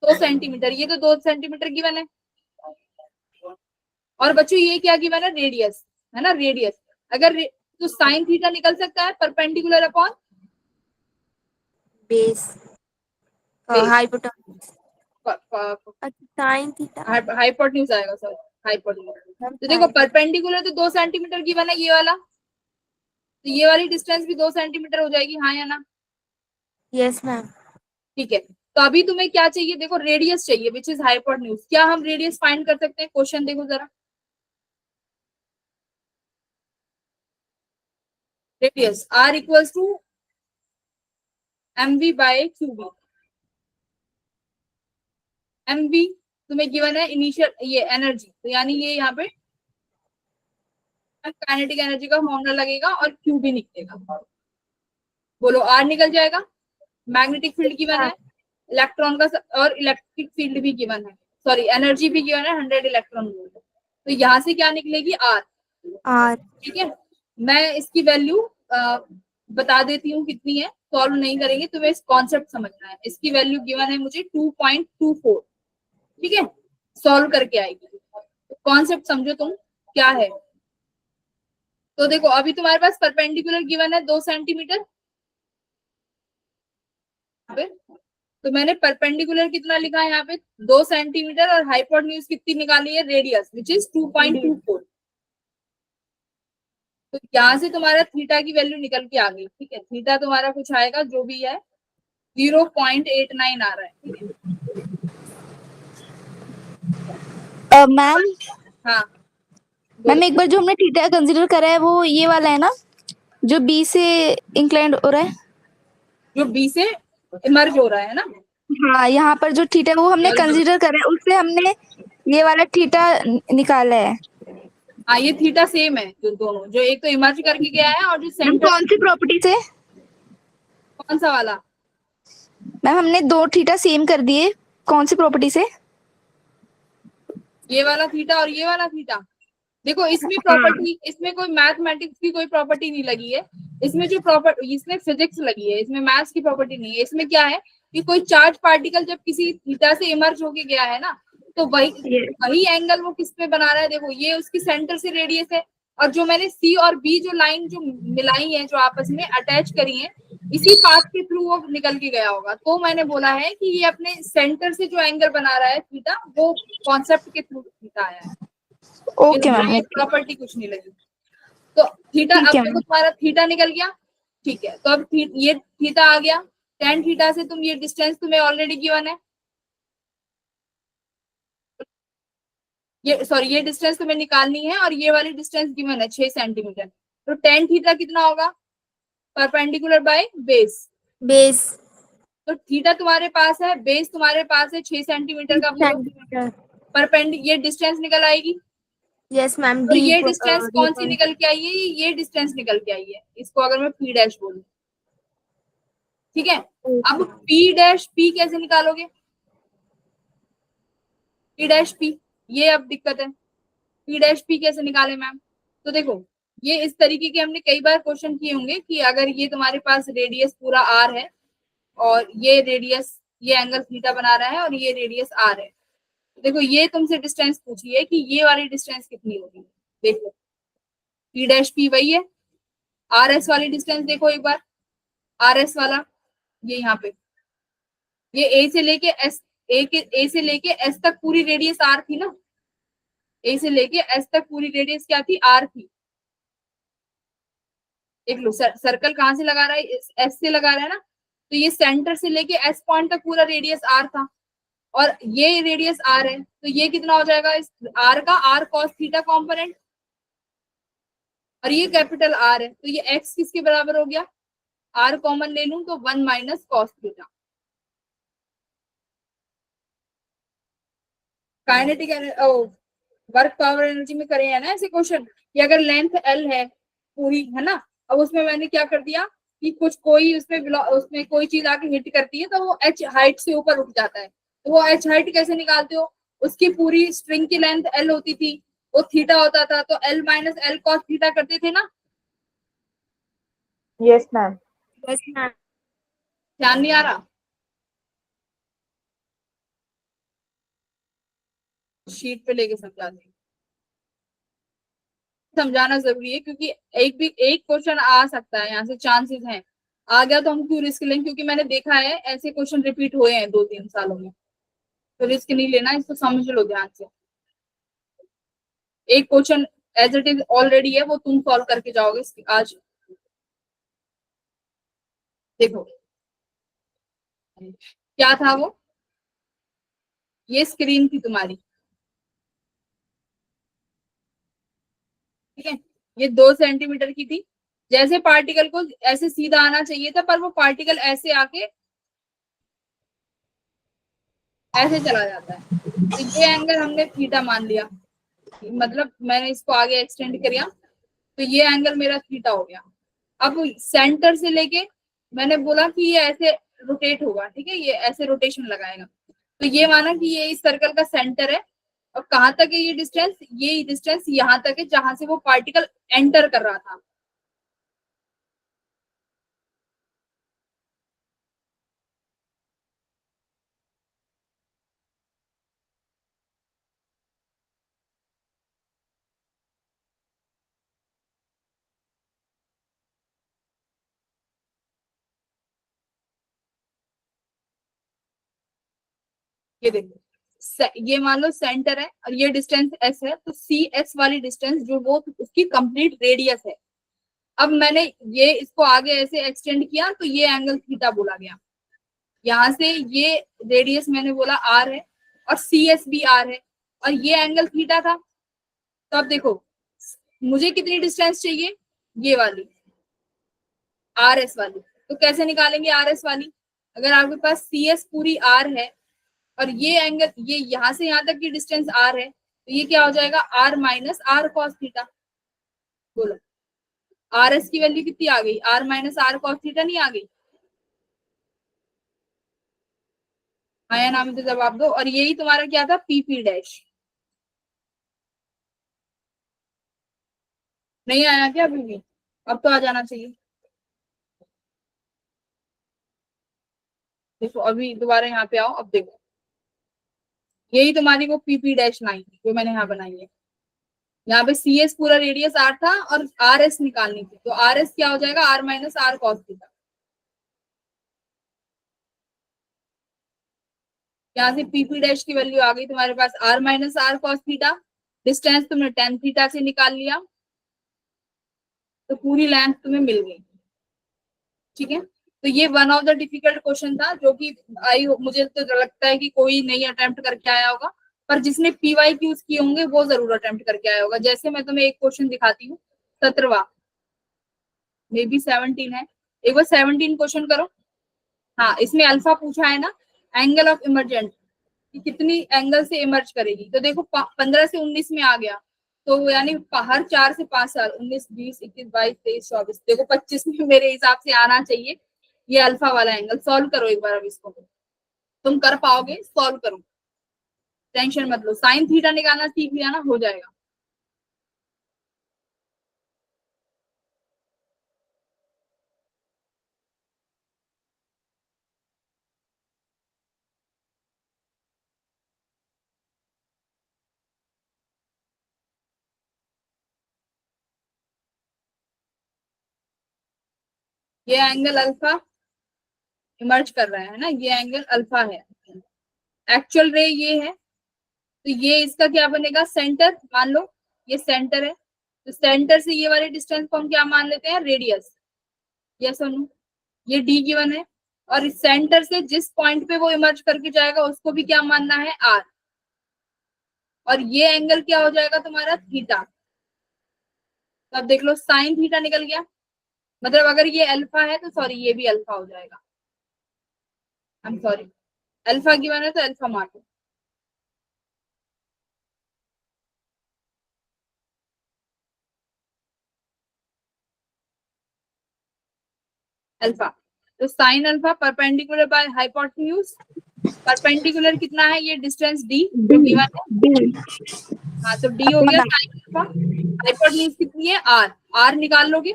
2 सेंटीमीटर, ये तो 2 सेंटीमीटर गिवन है। और बच्चों ये क्या गिवन है? रेडियस है ना, रेडियस। अगर तो साइन थीटा निकल सकता है perpendicular upon base, Base. Hypotenuse, sine theta, hypotenuse आएगा, सॉरी हाइपोटेन्यूज। तो देखो परपेंडिकुलर तो 2 सेंटीमीटर गिवन है ये वाला, तो ये वाली डिस्टेंस भी 2 सेंटीमीटर हो जाएगी, हाँ या ना? Yes ma'am. ठीक है। तो अभी तुम्हें क्या चाहिए? देखो रेडियस चाहिए, विच इज हाइपोटेन्यूज। क्या हम रेडियस फाइंड कर सकते हैं? क्वेश्चन देखो जरा, radius R equals to mv by qv। mv तुम्हें गिवन है इनिशियल ये एनर्जी, तो यानी ये यहाँ पे काइनेटिक एनर्जी का फॉर्मूला लगेगा और क्यू भी निकलेगा। बोलो R निकल जाएगा। मैग्नेटिक फील्ड गिवन है इलेक्ट्रॉन का, और इलेक्ट्रिक फील्ड भी गिवन है, सॉरी एनर्जी भी गिवन है 100 इलेक्ट्रॉन वोल्ट। तो यहाँ से क्या निकलेगी? R। ठीक है, मैं इसकी वैल्यू बता देती हूँ कितनी है, सॉल्व नहीं करेंगे, तुम्हें इस कॉन्सेप्ट समझना है। इसकी वैल्यू गिवन है मुझे 2.24, ठीक है, सॉल्व करके आएगी। कॉन्सेप्ट समझो तुम क्या है। तो देखो अभी तुम्हारे पास परपेंडिकुलर गिवन है 2 सेंटीमीटर, तो मैंने परपेंडिकुलर कितना लिखा है यहाँ पे 2 सेंटीमीटर, और हाइपोटेन्यूज कितनी निकाली है? Radius, which is 2.24। तो यहाँ से तुम्हारा थीटा की वैल्यू निकल के आ गई, ठीक है। थीटा तुम्हारा कुछ आएगा जो भी है 0.89 आ रहा है, ठीक है। मैम हाँ मैम, एक बार जो हमने थीटा कंसीडर करा है वो ये वाला है ना, जो बी से इंक्लाइंड हो रहा है? जो बी से इमर्ज हो रहा है ना, हाँ, यहाँ पर जो थीटा वो हमने कंसीडर करा है, उससे हमने ये वाला थीटा निकाला है। हाँ ये थीटा सेम है, जो दोनों, जो एक तो इमर्ज करके गया है और जो मैम सेंटर, कौन सी प्रॉपर्टी से? कौन सा वाला? मैम हमने 2 थीटा सेम कर दिए, कौन सी प्रॉपर्टी से? ये वाला थीटा और ये वाला थीटा। देखो इसमें प्रॉपर्टी, इसमें कोई मैथमेटिक्स की कोई प्रॉपर्टी नहीं लगी है, इसमें जो प्रॉपर्टी, इसमें फिजिक्स लगी है, इसमें मैथ्स की प्रॉपर्टी नहीं है। इसमें क्या है कि कोई चार्ज पार्टिकल जब किसी थीटा से इमर्ज होके गया है ना, तो वही एंगल वो किस पे बना रहा है? देखो ये उसकी सेंटर से रेडियस है, और जो मैंने सी और बी जो लाइन जो मिलाई है, जो आपस में अटैच करी है, इसी पाथ के थ्रू वो निकल के गया होगा। तो मैंने बोला है कि ये अपने सेंटर से जो एंगल बना रहा है थीटा, वो कॉन्सेप्ट के थ्रू थीटा आया है। Okay ma'am. प्रॉपर्टी कुछ नहीं लगी। तो थीटा, अब देखो तुम्हारा थीटा निकल गया, ठीक है। तो अब ये थीटा आ गया, tan थीटा से तुम ये डिस्टेंस तुम्हें ऑलरेडी गिवन है, ये सॉरी ये डिस्टेंस तुम्हें निकालनी है, और ये वाली डिस्टेंस गिवन है 6 सेंटीमीटर। तो tan थीटा कितना होगा? Perpendicular by base. तो थीटा तुम्हारे पास है, बेस तुम्हारे पास है 6 सेंटीमीटर का, परपेंडिकुलर ये डिस्टेंस निकल आएगी। Yes ma'am. तो ये डिस्टेंस कौन सी निकल के आई है? ये डिस्टेंस निकल के आई है, इसको अगर मैं P डैश बोलूं, ठीक है। अब P डैश P कैसे निकालोगे? P डैश P, ये अब दिक्कत है, P डैश P कैसे निकाले मैम? तो देखो ये इस तरीके के हमने कई बार क्वेश्चन किए होंगे कि अगर ये तुम्हारे पास रेडियस पूरा आर है और ये रेडियस, ये एंगल थीटा बना रहा है और ये रेडियस आर है, देखो ये तुमसे डिस्टेंस पूछी है कि ये वाली डिस्टेंस कितनी होगी। देखो पी डैश पी वही है, आर एस वाली डिस्टेंस देखो एक बार, आर एस वाला ये यहाँ पे, ये ए से लेके एस, ए से लेके एस तक पूरी रेडियस आर थी ना, ए से लेके एस तक पूरी रेडियस क्या थी, आर थी। देख लो सर्कल कहाँ से लगा रहा है, एस से लगा रहा है ना, तो ये सेंटर से लेके एस पॉइंट तक पूरा रेडियस आर था और ये रेडियस आर है, तो ये कितना हो जाएगा इस आर का, आर कॉस थीटा कॉम्पोनेंट, और ये कैपिटल आर है, तो ये एक्स किसके बराबर हो गया, आर कॉमन ले लूं तो 1 minus cos theta. Kinetic work power energy में करे है ना ऐसे क्वेश्चन कि अगर लेंथ एल है पूरी है ना, अब उसमें मैंने क्या कर दिया कि कुछ कोई उसमें कोई चीज आके हिट करती है तो वो एच हाइट से ऊपर उठ जाता है, तो वो एच हाइट कैसे निकालते हो, उसकी पूरी स्ट्रिंग की लेंथ एल होती थी, वो थीटा होता था, तो L minus L cos theta करते थे ना। Yes ma'am. Yes ma'am. ध्यान नहीं आ रहा, शीट पे लेके समझा दें, समझाना जरूरी है क्योंकि एक क्वेश्चन आ सकता है, यहाँ से चांसेस हैं, आ गया तो हम क्यों रिस्क लें, क्योंकि मैंने देखा है ऐसे क्वेश्चन रिपीट हुए हैं 2-3 सालों में, तो रिस्क नहीं लेना, इसको समझ लो ध्यान से। एक question as it is already है, वो तुम सॉल्व करके जाओगे आज। देखो क्या था वो, ये स्क्रीन थी तुम्हारी, ठीक है, ये 2 सेंटीमीटर की थी, जैसे पार्टिकल को ऐसे सीधा आना चाहिए था, पर वो पार्टिकल ऐसे आके ऐसे चला जाता है, तो ये एंगल हमने थीटा मान लिया, मतलब मैंने इसको आगे एक्सटेंड किया, तो ये एंगल मेरा थीटा हो गया। अब सेंटर से लेके मैंने बोला कि ये ऐसे रोटेट होगा, ठीक है, ये ऐसे रोटेशन लगाएगा, तो ये माना कि ये इस सर्कल का सेंटर है, और कहाँ तक है ये डिस्टेंस यहाँ तक है जहां से वो पार्टिकल एंटर कर रहा था। ये देखो ये मान लो सेंटर है और ये डिस्टेंस एस है, तो सी एस वाली डिस्टेंस जो वो उसकी कंप्लीट रेडियस है। अब मैंने ये इसको आगे ऐसे एक्सटेंड किया तो ये एंगल थीटा बोला गया, यहाँ से ये रेडियस मैंने बोला आर है और सी एस भी आर है और ये एंगल थीटा था। तो अब देखो मुझे कितनी डिस्टेंस चाहिए, ये वाली आर एस वाली, तो कैसे निकालेंगे आर एस वाली, अगर आपके पास सी एस पूरी आर है और ये एंगल ये यहाँ से यहाँ तक की डिस्टेंस आर है, तो ये क्या हो जाएगा R minus R cos theta. बोलो आर एस की वैल्यू कितनी आ गई, R minus R cos theta नहीं आ गई, हाँ या ना में तो जवाब दो। और यही तुम्हारा क्या था पी पी डैश, नहीं आया क्या अभी भी, अब तो आ जाना चाहिए। देखो अभी दोबारा यहाँ पे आओ, अब देखो यही तुम्हारी वो पी डैश लाइन जो मैंने यहाँ बनाई है, यहाँ पे सी एस पूरा रेडियस आर था और आर एस निकालनी थी, तो आर एस क्या हो जाएगा R minus R cos theta. यहाँ से पी डैश की वैल्यू आ गई तुम्हारे पास R minus R cos theta, distance तुमने टेन थीटा से निकाल लिया, तो पूरी लेंथ तुम्हें मिल गई, ठीक है। तो ये one of the difficult question था जो कि मुझे तो लगता है कि कोई नहीं अटेम्प्ट करके आया होगा, पर जिसने पीवाई क्यूज किए होंगे वो जरूर अटेम्प्ट करके आया होगा। जैसे मैं तुम्हें एक क्वेश्चन दिखाती हूँ 17वां, मे बी 17 है, एक बार 17 क्वेश्चन करो। हाँ इसमें अल्फा पूछा है ना, एंगल ऑफ इमरजेंट कि कितनी एंगल से इमर्ज करेगी, तो देखो 15 से 19 में आ गया, तो यानी हर 4 से 5 साल 19, 20, 21, 22, 23, 24, देखो 25 में मेरे हिसाब से आना चाहिए ये अल्फा वाला एंगल। सॉल्व करो एक बार, अब इसको तुम कर पाओगे, सॉल्व करो, टेंशन मत लो, साइन थीटा निकालना सीख लिया ना, हो जाएगा। ये एंगल अल्फा इमर्ज कर रहा है ना, ये एंगल अल्फा है, एक्चुअल रे ये है, तो ये इसका क्या बनेगा, सेंटर मान लो, ये सेंटर है, तो सेंटर से ये वाले डिस्टेंस को हम क्या मान लेते हैं, रेडियस। यस और नो, ये डी गिवन है, और इस सेंटर से जिस पॉइंट पे वो इमर्ज करके जाएगा उसको भी क्या मानना है, आर, और ये एंगल क्या हो जाएगा तुम्हारा, थीटा। तो अब देख लो साइन थीटा निकल गया, मतलब अगर ये अल्फा है तो सॉरी ये भी अल्फा हो जाएगा, I am sorry, alpha given है तो अल्फा मान लो। अल्फा, तो sine alpha perpendicular by hypotenuse, perpendicular कितना है, ये डिस्टेंस डी जो गिवन है, हाँ तो डी हो गया साइन अल्फा, हाइपोटेन्यूज कितनी है, आर, आर निकाल लोगे,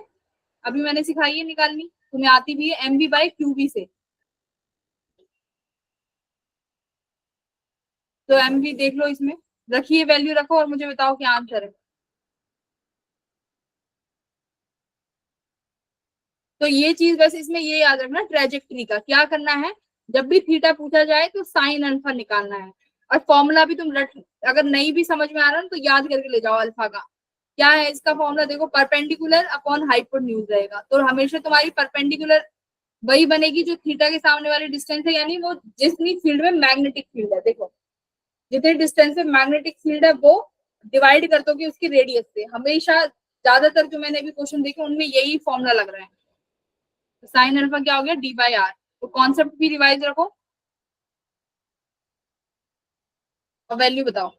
अभी मैंने सिखाई है निकालनी, तुम्हें आती भी है, M B by Q B से, तो एम बी देख लो, इसमें रखिए वैल्यू रखो और मुझे बताओ क्या आंसर है। तो ये चीज बस इसमें ये याद रखना, ट्रेजेक्ट्री का क्या करना है, जब भी थीटा पूछा जाए तो साइन अल्फा निकालना है, और फॉर्मूला भी तुम रट, अगर नहीं भी समझ में आ रहा है तो याद करके ले जाओ, अल्फा का क्या है इसका फॉर्मूला, देखो परपेंडिकुलर अपॉन हाइपोटेन्यूज रहेगा, तो हमेशा तुम्हारी परपेंडिकुलर वही बनेगी जो थीटा के सामने वाली डिस्टेंस है, यानी वो जितनी फील्ड में मैग्नेटिक फील्ड है, देखो जितने डिस्टेंस में मैग्नेटिक फील्ड है वो डिवाइड कर दोगे उसकी रेडियस से, हमेशा ज्यादातर जो मैंने अभी क्वेश्चन देखे उनमें यही फॉर्मूला लग रहा है, तो साइन अल्फा क्या हो गया, डी बाई आर, तो कॉन्सेप्ट भी रिवाइज रखो और वैल्यू बताओ।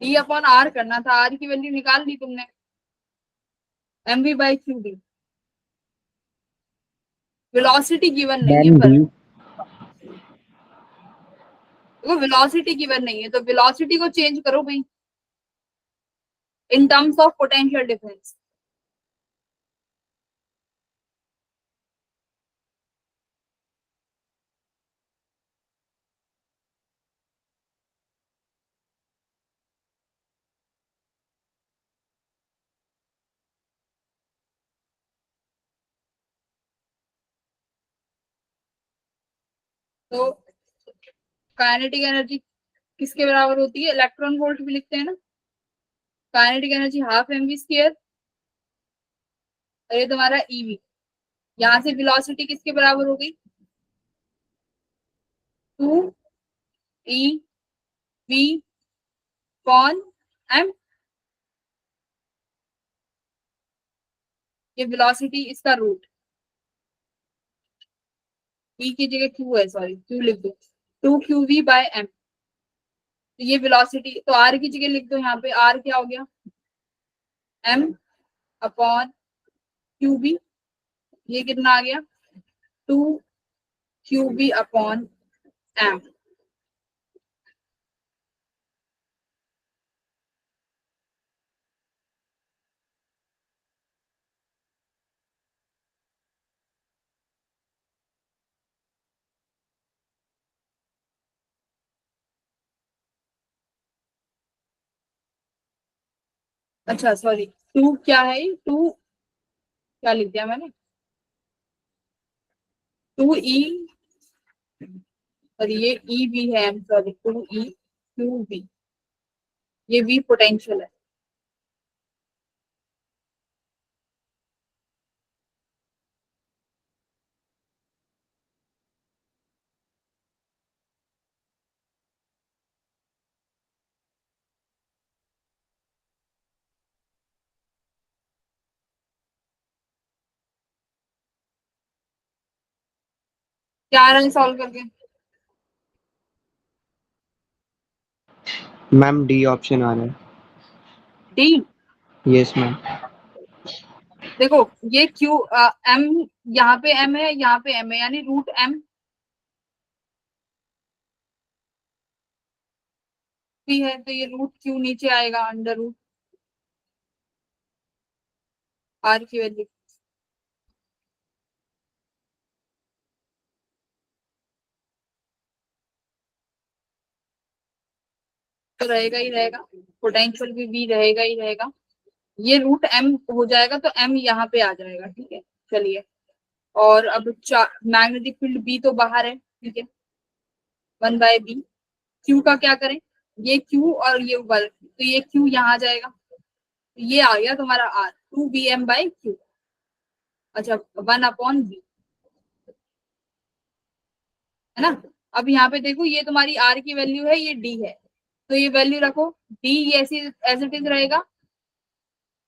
डी अपॉन आर करना था, आर की वैल्यू निकाल दी तुमने, M V by Q D, velocity given नहीं है मैम पर, डी देखो वेलोसिटी गिवन नहीं है तो वेलोसिटी को चेंज करो भाई in terms of potential difference. तो काइनेटिक एनर्जी किसके बराबर होती है, इलेक्ट्रॉन वोल्ट भी लिखते हैं ना, kinetic energy half M V square, और ये तुम्हारा ईवी, यहाँ से वेलोसिटी किसके बराबर हो गई, 2 ई वी कॉन एम, ये वेलोसिटी इसका रूट, ई की जगह क्यू है, सॉरी क्यू लिख दो, 2 क्यू वी बाय एम, तो ये वेलोसिटी, तो आर की जगह लिख दो, यहाँ पे आर क्या हो गया, एम अपॉन क्यू बी, ये कितना आ गया, 2 क्यू बी अपॉन एम। अच्छा सॉरी, टू क्या है, टू क्या लिख दिया मैंने, 2 ई, और ये ई भी है, सॉरी 2 ई क्यू बी, ये वी पोटेंशियल है, क्या आ रहा है सॉल्व करके? मैम डी ऑप्शन आ रहा है। डी। Yes ma'am. देखो ये क्यू एम, यहाँ पे एम है, यहाँ पे एम है, यानी रूट एम भी है, तो ये रूट क्यू नीचे आएगा अंडर रूट आर की वैल्यू। तो रहेगा ही रहेगा, पोटेंशियल भी रहेगा ही रहेगा। ये रूट एम हो जाएगा तो एम यहाँ पे आ जाएगा, ठीक है। चलिए, और अब मैग्नेटिक फील्ड बी तो बाहर है, ठीक है, 1/b। क्यू का क्या करें? ये क्यू और ये ऊपर, तो ये क्यू यहाँ आ जाएगा, तो ये आ गया तुम्हारा आर, 2bm/q। अच्छा, 1/b, है ना। अब यहाँ पे देखो, ये तुम्हारी आर की वैल्यू है, ये डी है, तो ये वैल्यू रखो, डी ऐसी एज इट इज रहेगा,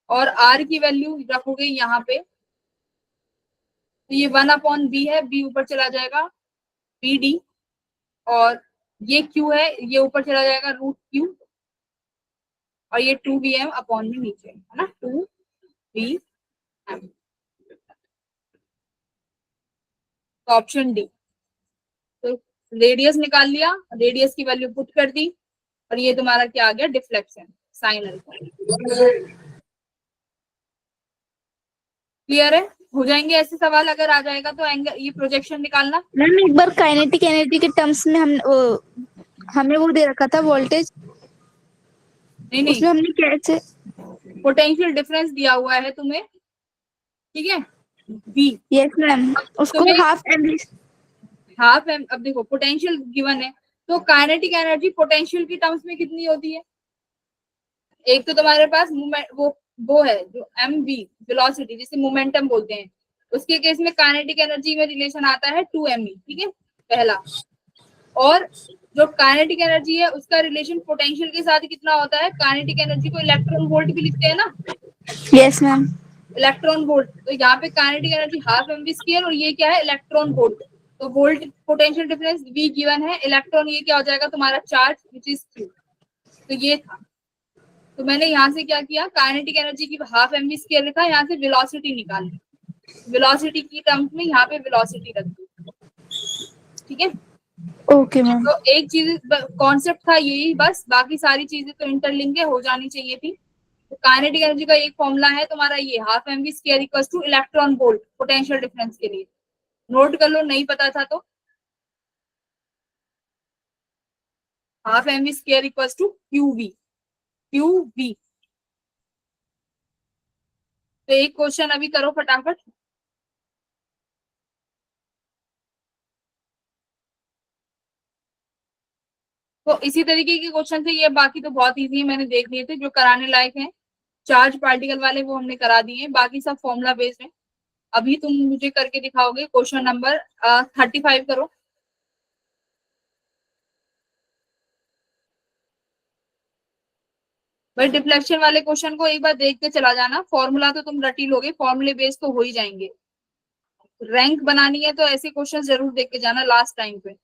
और आर की वैल्यू रखोगे यहाँ पे, तो ये 1/b है, बी ऊपर चला जाएगा, बी डी, और ये क्यू है, ये ऊपर चला जाएगा रूट क्यू, और ये 2bm/में नीचे, है ना, 2bm। तो ऑप्शन डी। तो रेडियस निकाल लिया, रेडियस की वैल्यू पुट कर दी, और ये तुम्हारा क्या आ गया? Deflection sine alpha. क्लियर है? हो जाएंगे ऐसे सवाल, अगर आ जाएगा तो एंगल, ये प्रोजेक्शन निकालना। मैम एक बार काइनेटिक एनर्जी के टर्म्स में हमें वो दे रखा था वोल्टेज, नहीं नहीं, उसमें हमने कैसे? पोटेंशियल डिफरेंस दिया हुआ है तुम्हें, ठीक है, बी। यस मैम, उसको तुम्हें हाफ एम। हाफ एम, अब देखो पोटेंशियल गिवन है, तो काइनेटिक एनर्जी पोटेंशियल की टर्म्स में कितनी होती है? एक तो तुम्हारे पास मोमेंट, वो है जो एम वी, वेलोसिटी, जिसे मोमेंटम बोलते हैं, उसके केस में काइनेटिक एनर्जी में रिलेशन आता है 2me, ठीक है, पहला। और जो काइनेटिक एनर्जी है उसका रिलेशन पोटेंशियल के साथ कितना होता है? काइनेटिक एनर्जी को इलेक्ट्रॉन वोल्ट भी लिखते हैं ना, यस मैम। Electron volt. तो यहाँ पे kinetic energy half M V square, और ये क्या है? Electron volt. तो volt potential difference V given है, इलेक्ट्रॉन ये क्या हो जाएगा तुम्हारा? Charge, which is Q. तो ये था, तो मैंने यहाँ से क्या किया? काइनेटिक एनर्जी की हाफ एम वी स्क्वायर लिखा, यहाँ से वेलोसिटी निकाल ली, वेलोसिटी की टर्म्स में यहाँ पे वेलोसिटी रख दी, ठीक है। Okay ma'am. तो एक चीज कॉन्सेप्ट था यही बस, बाकी सारी चीजें तो इंटरलिंक है, हो जानी चाहिए थी। तो काइनेटिक एनर्जी का एक फॉर्मूला है तुम्हारा, ये half M V square equals to electron volt, potential difference के लिए। नोट कर लो, नहीं पता था तो। Half M V square equals to Q V, Q V. तो एक क्वेश्चन अभी करो फटाफट। तो इसी तरीके के क्वेश्चन थे ये, बाकी तो बहुत इजी है, मैंने देख लिए थे जो कराने लायक हैं। चार्ज पार्टिकल वाले वो हमने करा दिए हैं, बाकी सब फॉर्मूला बेस्ड है। अभी तुम मुझे करके दिखाओगे क्वेश्चन नंबर 35 करो। भाई डिफ्लेक्शन वाले क्वेश्चन को एक बार देख के चला जाना, फॉर्मूला तो तुम रट ही लोगे, फॉर्मूले बेस्ड तो हो ही जाएंगे। रैंक बनानी है तो ऐसे क्वेश्चन जरूर देख के जाना लास्ट टाइम पे।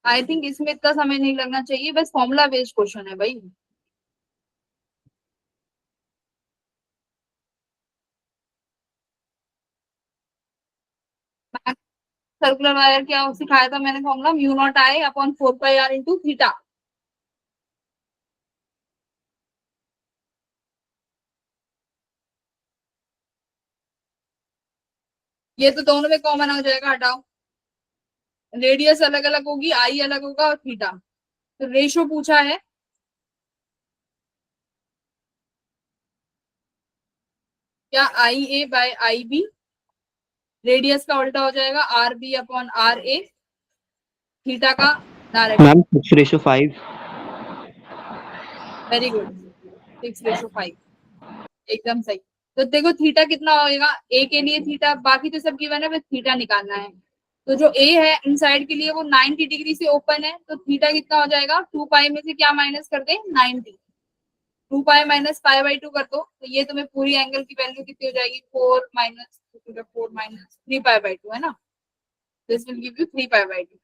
आई थिंक इसमें इतना समय नहीं लगना चाहिए, बस फॉर्मूला बेस्ड क्वेश्चन है भाई। सर्कुलर वायर क्या सिखाया था मैंने formula, mu not I upon 4πr into theta. ये तो दोनों में कॉमन आ जाएगा, हटाओ। रेडियस अलग अलग होगी, आई अलग होगा और थीटा। तो रेशो पूछा है, क्या I A by I B, radius का उल्टा हो जाएगा R B upon R A, theta का डायरेक्ट। मैम 6:5। वेरी गुड, 6:5, एकदम सही। तो देखो थीटा कितना होएगा, ए के लिए थीटा, बाकी तो सब गिवन है, बस थीटा निकालना है। तो जो ए है इनसाइड के लिए वो 90 डिग्री से ओपन है, तो थीटा कितना हो जाएगा, 2 पाई में से क्या माइनस कर दे, 90। 2 पाई माइनस पाई बाई 2 कर दो, तो ये तुम्हें पूरी एंगल की वैल्यू कितनी हो जाएगी, 4 - 4 - 3 पाई बाई 2 है ना। This will give you 3 pi by 2।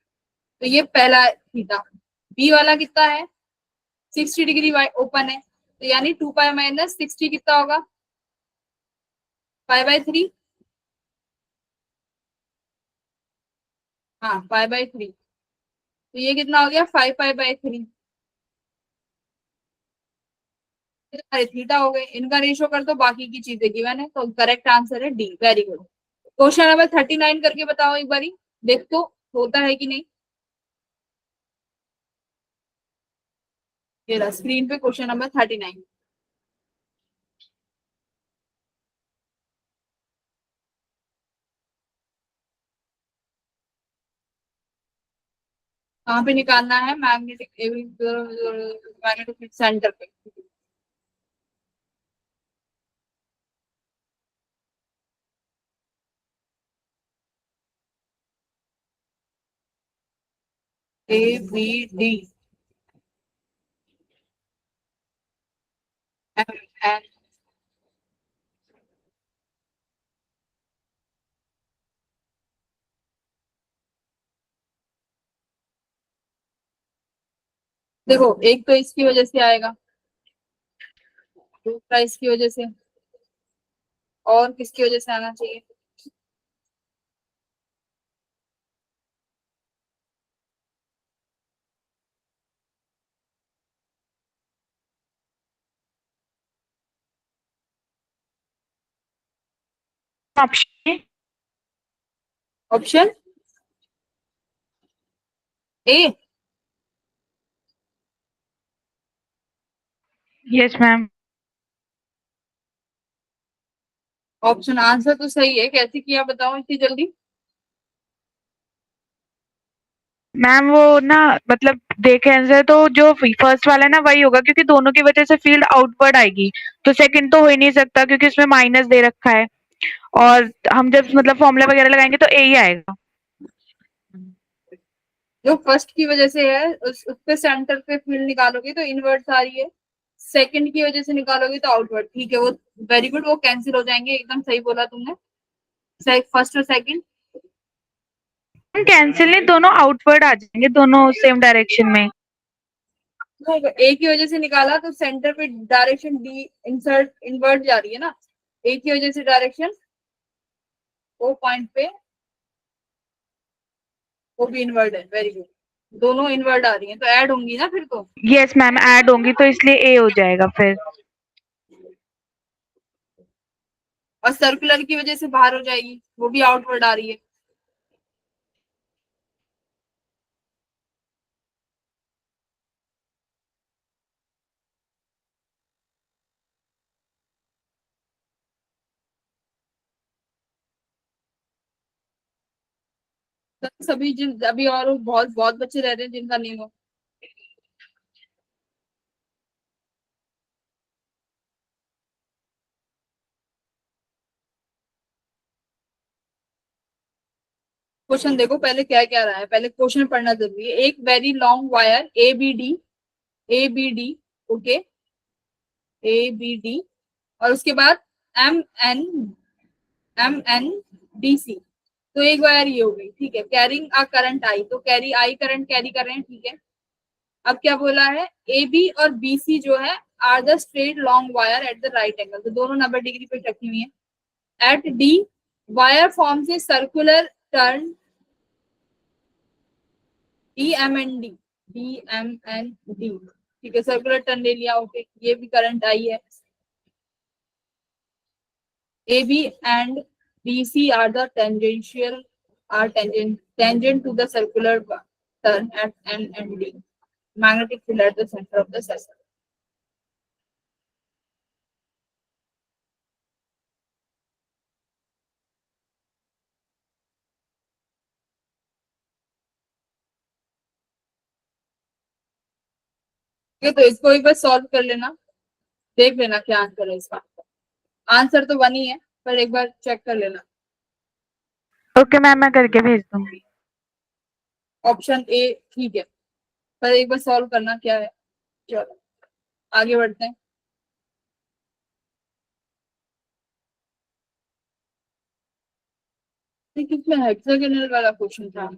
तो ये पहला थीटा। बी वाला कितना है, 60 डिग्री ओपन है, तो यानी 2 पाई माइनस 60 कितना होगा, पाई बाई 3। हाँ पाई बाई 3, तो ये कितना हो गया, 5 पाई बाई 3। हमारे थीटा हो गए, इनका रेशो कर दो, बाकी की चीजें गिवन है, तो करेक्ट आंसर है D. Very good. Question number 39 करके बताओ एक बारी, देख तो होता है कि नहीं। ये रहा स्क्रीन पे क्वेश्चन नंबर 39। कहाँ पे निकालना है, मैग्नेटिक मैग्नेटिक सेंटर पे। A B D M N, देखो एक तो इसकी वजह से आएगा, दूसरा इसकी वजह से, और किसकी वजह से आना चाहिए, option option A. Yes ma'am. Option answer तो सही है, कैसे किया बताओ इतनी जल्दी। मैम वो ना मतलब देखे आंसर तो जो फर्स्ट वाला है ना वही होगा, क्योंकि दोनों की वजह से फील्ड आउटवर्ड आएगी, तो सेकंड तो हो ही नहीं सकता क्योंकि उसमें माइनस दे रखा है, और हम जब मतलब फॉर्मूला वगैरह लगाएंगे तो ए ही आएगा। जो फर्स्ट की वजह से है उस पे सेंटर पे फील्ड निकालोगे तो इनवर्ट आ रही है, सेकंड की वजह से निकालोगे तो आउटवर्ड। ठीक है, वो वेरी गुड, वो कैंसिल हो जाएंगे, एकदम सही बोला तुमने। फर्स्ट और सेकंड कैंसिल नहीं, दोनों आउटवर्ड आ जाएंगे, दोनों सेम डायरेक्शन में। ए की वजह से निकाला तो सेंटर पे डायरेक्शन डी इंसर्ट इनवर्ट जा रही है ना, ए की वजह से डायरेक्शन वो पॉइंट पे वो भी इनवर्ट है। वेरी गुड, दोनों इनवर्ट आ रही हैं तो ऐड होंगी ना फिर तो। यस मैम, ऐड होंगी तो इसलिए ए हो जाएगा फिर। और सर्कुलर की वजह से बाहर हो जाएगी, वो भी आउटवर्ड आ रही है। तो सभी जिन अभी और बहुत बहुत बच्चे रह रहे हैं जिनका नहीं हो। क्वेश्चन देखो पहले क्या क्या रहा है, पहले क्वेश्चन पढ़ना जरूरी है। एक very long wire A B D, okay, A B D, और उसके बाद एम एन डी सी, तो एक वायर ये हो गई, ठीक है। कैरिंग अ करंट आई, तो कैरी आई करंट कैरी कर रहे हैं, ठीक है। अब क्या बोला है, ए बी और बी सी जो है are the straight long wire at the right angle, तो दोनों 90 डिग्री पे रखी हुई है। At D wire forms a circular turn DMND, ठीक है, सर्कुलर टर्न ले लिया, ओके, ये भी करंट आई है। AB and BC are the tangent to the circular turn at N and D. Magnetic field at the center of the circle. ठीक है, तो इसको एक बार सॉल्व कर लेना, देख लेना क्या आंसर है इसका। आंसर तो 1 ही है, पर एक बार चेक कर लेना। ओके मैम, मैं करके भेज दूंगी। ऑप्शन ए ठीक है, पर एक बार सॉल्व करना क्या है। चलो आगे बढ़ते हैं। किसमें हेक्सागोनल वाला क्वेश्चन था?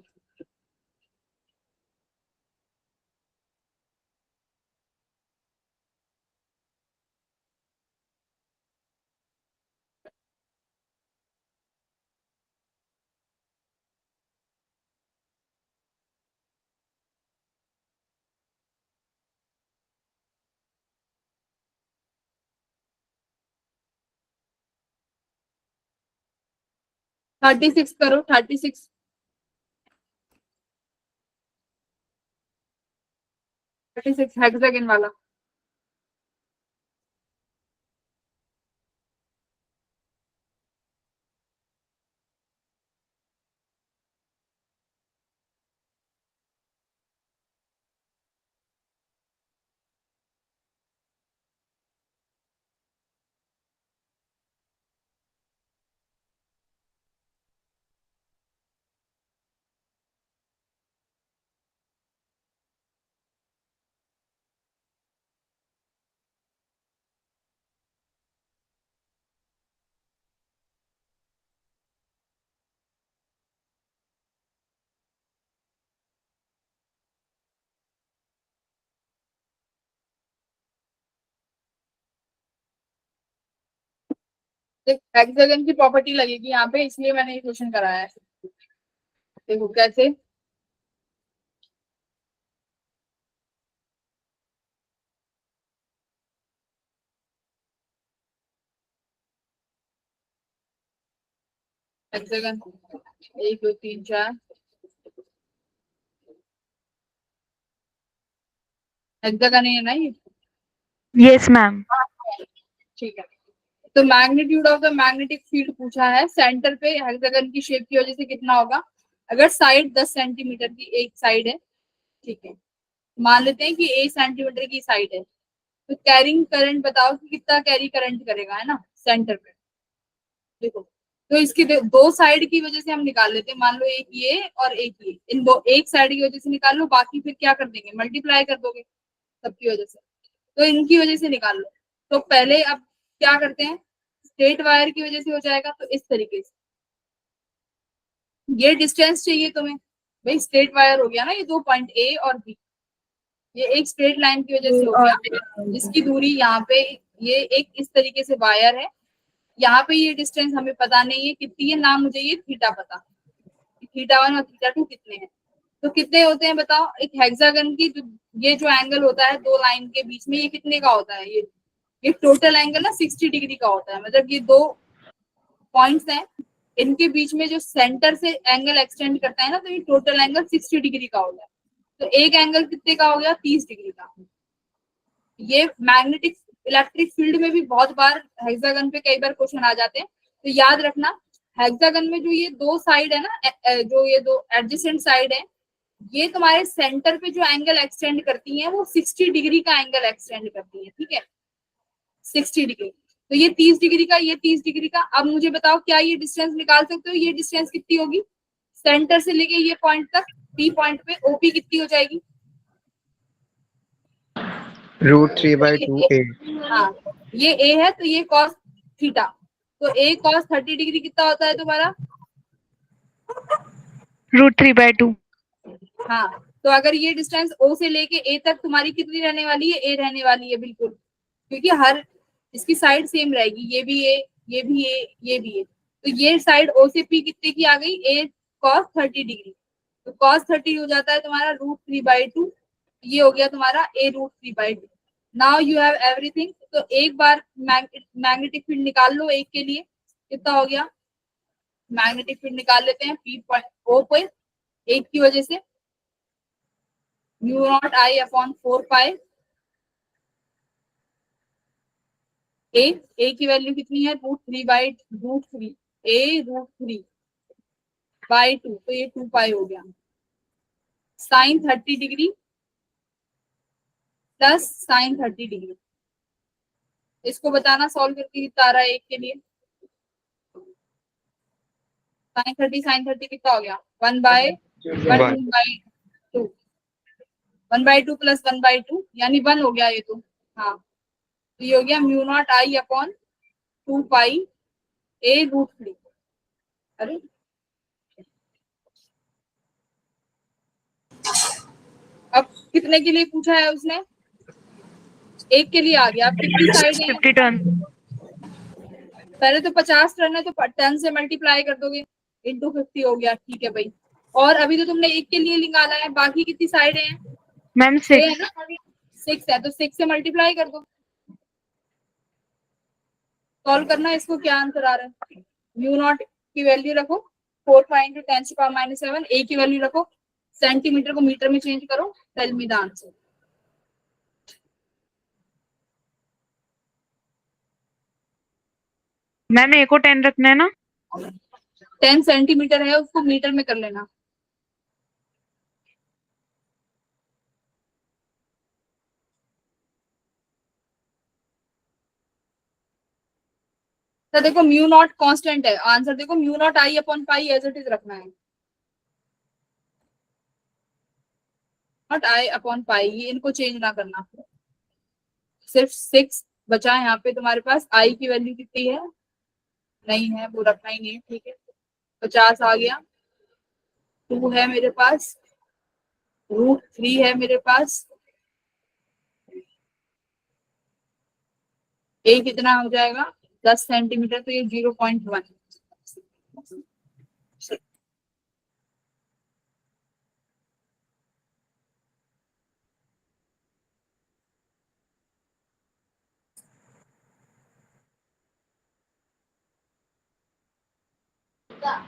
थर्टी सिक्स करो, 36 हेक्सागन वाला। हेक्सागन की प्रॉपर्टी लगेगी यहाँ पे, इसलिए मैंने ये क्वेश्चन कराया है। देखो कैसे। हेक्सागन 1 2 3 4 हेक्सागन है ना ये? Yes ma'am. ठीक है, तो magnitude of the magnetic field पूछा है सेंटर पे हेक्सागन की शेप की वजह से कितना होगा। अगर साइड 10 सेंटीमीटर की एक साइड है, ठीक है, मान लेते हैं कि 1 सेंटीमीटर की साइड है, तो कैरिंग करंट बताओ कि कितना कैरी करंट करेगा, है ना, सेंटर पे। देखो, तो इसकी दो साइड की वजह से हम निकाल लेते हैं, मान लो एक ये और एक ये, इन दो एक साइड की वजह से निकाल लो, बाकी फिर क्या कर देंगे, मल्टीप्लाई कर दोगे सबकी वजह से, तो इनकी वजह से निकाल लो। तो पहले अब क्या करते हैं, स्ट्रेट वायर की वजह से हो जाएगा, तो इस तरीके से ये डिस्टेंस चाहिए तुम्हें, भाई स्ट्रेट वायर हो गया ना, ये 2 पॉइंट ए और बी, ये एक स्ट्रेट लाइन की वजह से हो गया, जिसकी दूरी यहाँ पे, ये एक इस तरीके से वायर है, यहाँ पे ये डिस्टेंस हमें पता नहीं है कितनी है ना, मुझे ये थीटा पता, थीटा 1 और थीटा 2 कितने हैं। तो कितने होते हैं बताओ, एक हेक्सागन की ये जो एंगल होता है दो लाइन के बीच में, ये कितने का होता है, ये टोटल एंगल ना 60 डिग्री का होता है। मतलब ये दो पॉइंट्स हैं, इनके बीच में जो सेंटर से एंगल एक्सटेंड करता है ना, तो ये टोटल एंगल 60 डिग्री का होता है। तो एक एंगल कितने का हो गया, 30 डिग्री का। ये मैग्नेटिक इलेक्ट्रिक फील्ड में भी बहुत बार हेक्सागन पे कई बार क्वेश्चन आ जाते हैं, तो याद रखना हेक्सागन में जो ये दो साइड है ना, जो ये दो एडजेसेंट साइड है, ये तुम्हारे सेंटर पे जो एंगल एक्सटेंड करती हैं वो 60 डिग्री का एंगल एक्सटेंड करती है, ठीक है, 60 डिग्री। तो ये 30 डिग्री का, ये 30 डिग्री का। अब मुझे बताओ क्या ये डिस्टेंस निकाल सकते हो, ये डिस्टेंस कितनी होगी सेंटर से लेके ये पॉइंट तक, पी पॉइंट पे ओपी कितनी हो जाएगी, √3/2a। हाँ, ये ए है तो ये कॉस थीटा, तो ए कॉस 30 डिग्री कितना होता है तुम्हारा, √3/2। हाँ। तो अगर ये डिस्टेंस ओ से लेके ए तक तुम्हारी कितनी रहने वाली है, ए रहने वाली है बिल्कुल, क्योंकि हर इसकी साइड सेम रहेगी, ये भी ए, ये भी ए, ये भी ए। तो ये साइड ओ से पी कितने की आ गई, ए कॉस 30 डिग्री। तो cos 30 हो जाता है तुम्हारा √3/2, ये हो गया तुम्हारा a √3/2। Now you have everything. तो एक बार मैग्नेटिक फील्ड निकाल लो एक के लिए, कितना हो गया, मैग्नेटिक फील्ड निकाल लेते हैं P O पे, एक की वजह से μ0I/4 a की वैल्यू कितनी है, √3 a √3/2, तो ये 2 पाई हो गया। sin 30 degree plus sin 30 degree, इसको बताना सॉल्व करके कितना आ रहा है एक के लिए। sin 30 कितना हो गया, 1/2 1/2 प्लस 1/2 यानी 1 हो गया ये तो। हाँ, तो ये हो गया μ0I/2 a √3। अरे अब कितने के लिए पूछा है उसने, एक के लिए आ गया। अब कितनी साइड है, 50 टर्न। पहले तो 50 टर्न है तो 10 से मल्टीप्लाई कर दोगे, इंटू 50 हो गया, ठीक है भाई। और अभी तो तुमने एक के लिए निकाला है, बाकी कितनी साइड है मैम 6 है 6। ना, 6 है तो 6 से मल्टीप्लाई कर दो। सॉल्व करना, इसको क्या आंसर आ रहा है, μ0 की वैल्यू रखो 4 × 10⁻⁷, a की वैल्यू रखो, सेंटीमीटर को मीटर में चेंज करो, tell me the answer. Ma'am a को 10 रखना है ना। 10 सेंटीमीटर है, उसको मीटर में कर लेना। तो देखो μ0 कांस्टेंट है, आंसर देखो μ0I/π एज इट इज रखना है, नॉट I/π, ये इनको चेंज ना करना। सिर्फ 6 बचा है यहाँ पे तुम्हारे पास, I की वैल्यू कितनी है, नहीं है वो रखना ही नहीं है, ठीक है। 50 आ गया, 2 है मेरे पास, √3 है मेरे पास, a कितना हो जाएगा 10 सेंटीमीटर, तो ये 0.1।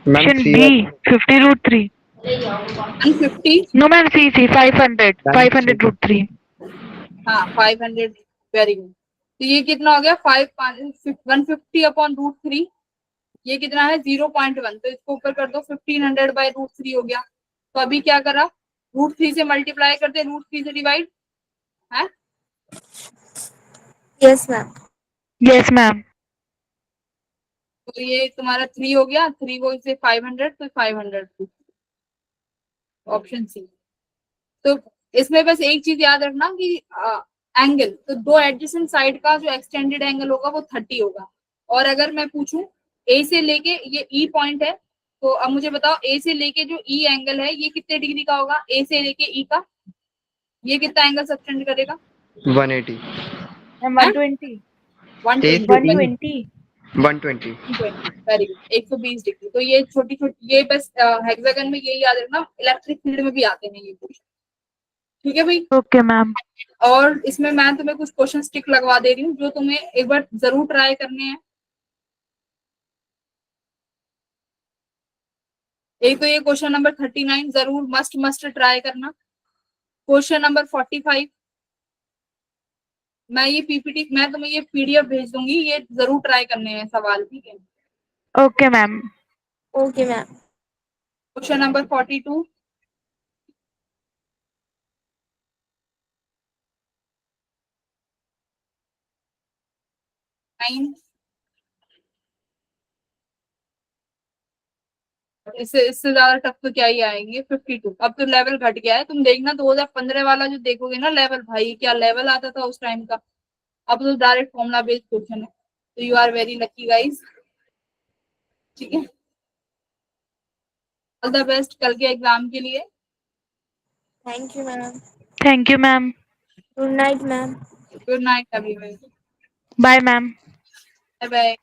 Ma'am option C B 50 √3। 150, no ma'am C 500 √3। हाँ 500, वेरी गुड। तो ये कितना हो गया 150/√3, ये कितना है 0.1, तो इसको ऊपर कर दो, 1500/√3 हो गया। तो अभी क्या करा, √3 से मल्टीप्लाई करते, √3 से डिवाइड है, यस मैम। Yes ma'am. तो ये तुम्हारा 3 हो गया, 3 को से 500, तो 500 ऑप्शन सी। तो इसमें बस एक चीज याद रखना कि एंगल, तो दो एडजेसेंट साइड का जो एक्सटेंडेड एंगल होगा वो 30 होगा। और अगर मैं पूछूं ए से लेके, ये ई पॉइंट है, तो अब मुझे बताओ ए से लेके जो ई एंगल है ये कितने डिग्री का होगा, ए से लेके ई का, ये कितना एंगल सबटेंड करेगा, 180 मैम 120। 120, 120। Very good, 120 degree. तो ये छोटी छोटी, ये बस हेक्सागन में यही याद रखना, इलेक्ट्रिक फील्ड में भी आते हैं ये क्वेश्चन, ठीक है भाई। Okay ma'am. और इसमें मैं तुम्हें कुछ क्वेश्चन टिक लगवा दे रही हूँ जो तुम्हें एक बार जरूर ट्राई करने हैं। एक तो ये क्वेश्चन नंबर 39 जरूर मस्ट ट्राई करना। क्वेश्चन नंबर 45, मैं ये पीपीटी, मैं तुम्हें ये पीडीएफ भेज दूंगी, ये जरूर ट्राई करने हैं सवाल, ठीक है। Okay ma'am. Okay ma'am. Question number 42, इससे ज्यादा टफ तो क्या ही आएंगे। 52, अब तो लेवल घट गया है, तुम देखना 2015 वाला जो देखोगे ना लेवल, भाई क्या लेवल आता था उस टाइम का, अब तो डायरेक्ट फॉर्मुला बेस्ड क्वेश्चन है। तो you are very lucky guys, ठीक है। ऑल द बेस्ट कल के एग्जाम के लिए। Thank you ma'am. Thank you ma'am. Good night ma'am. Good night everyone, bye ma'am. Bye bye.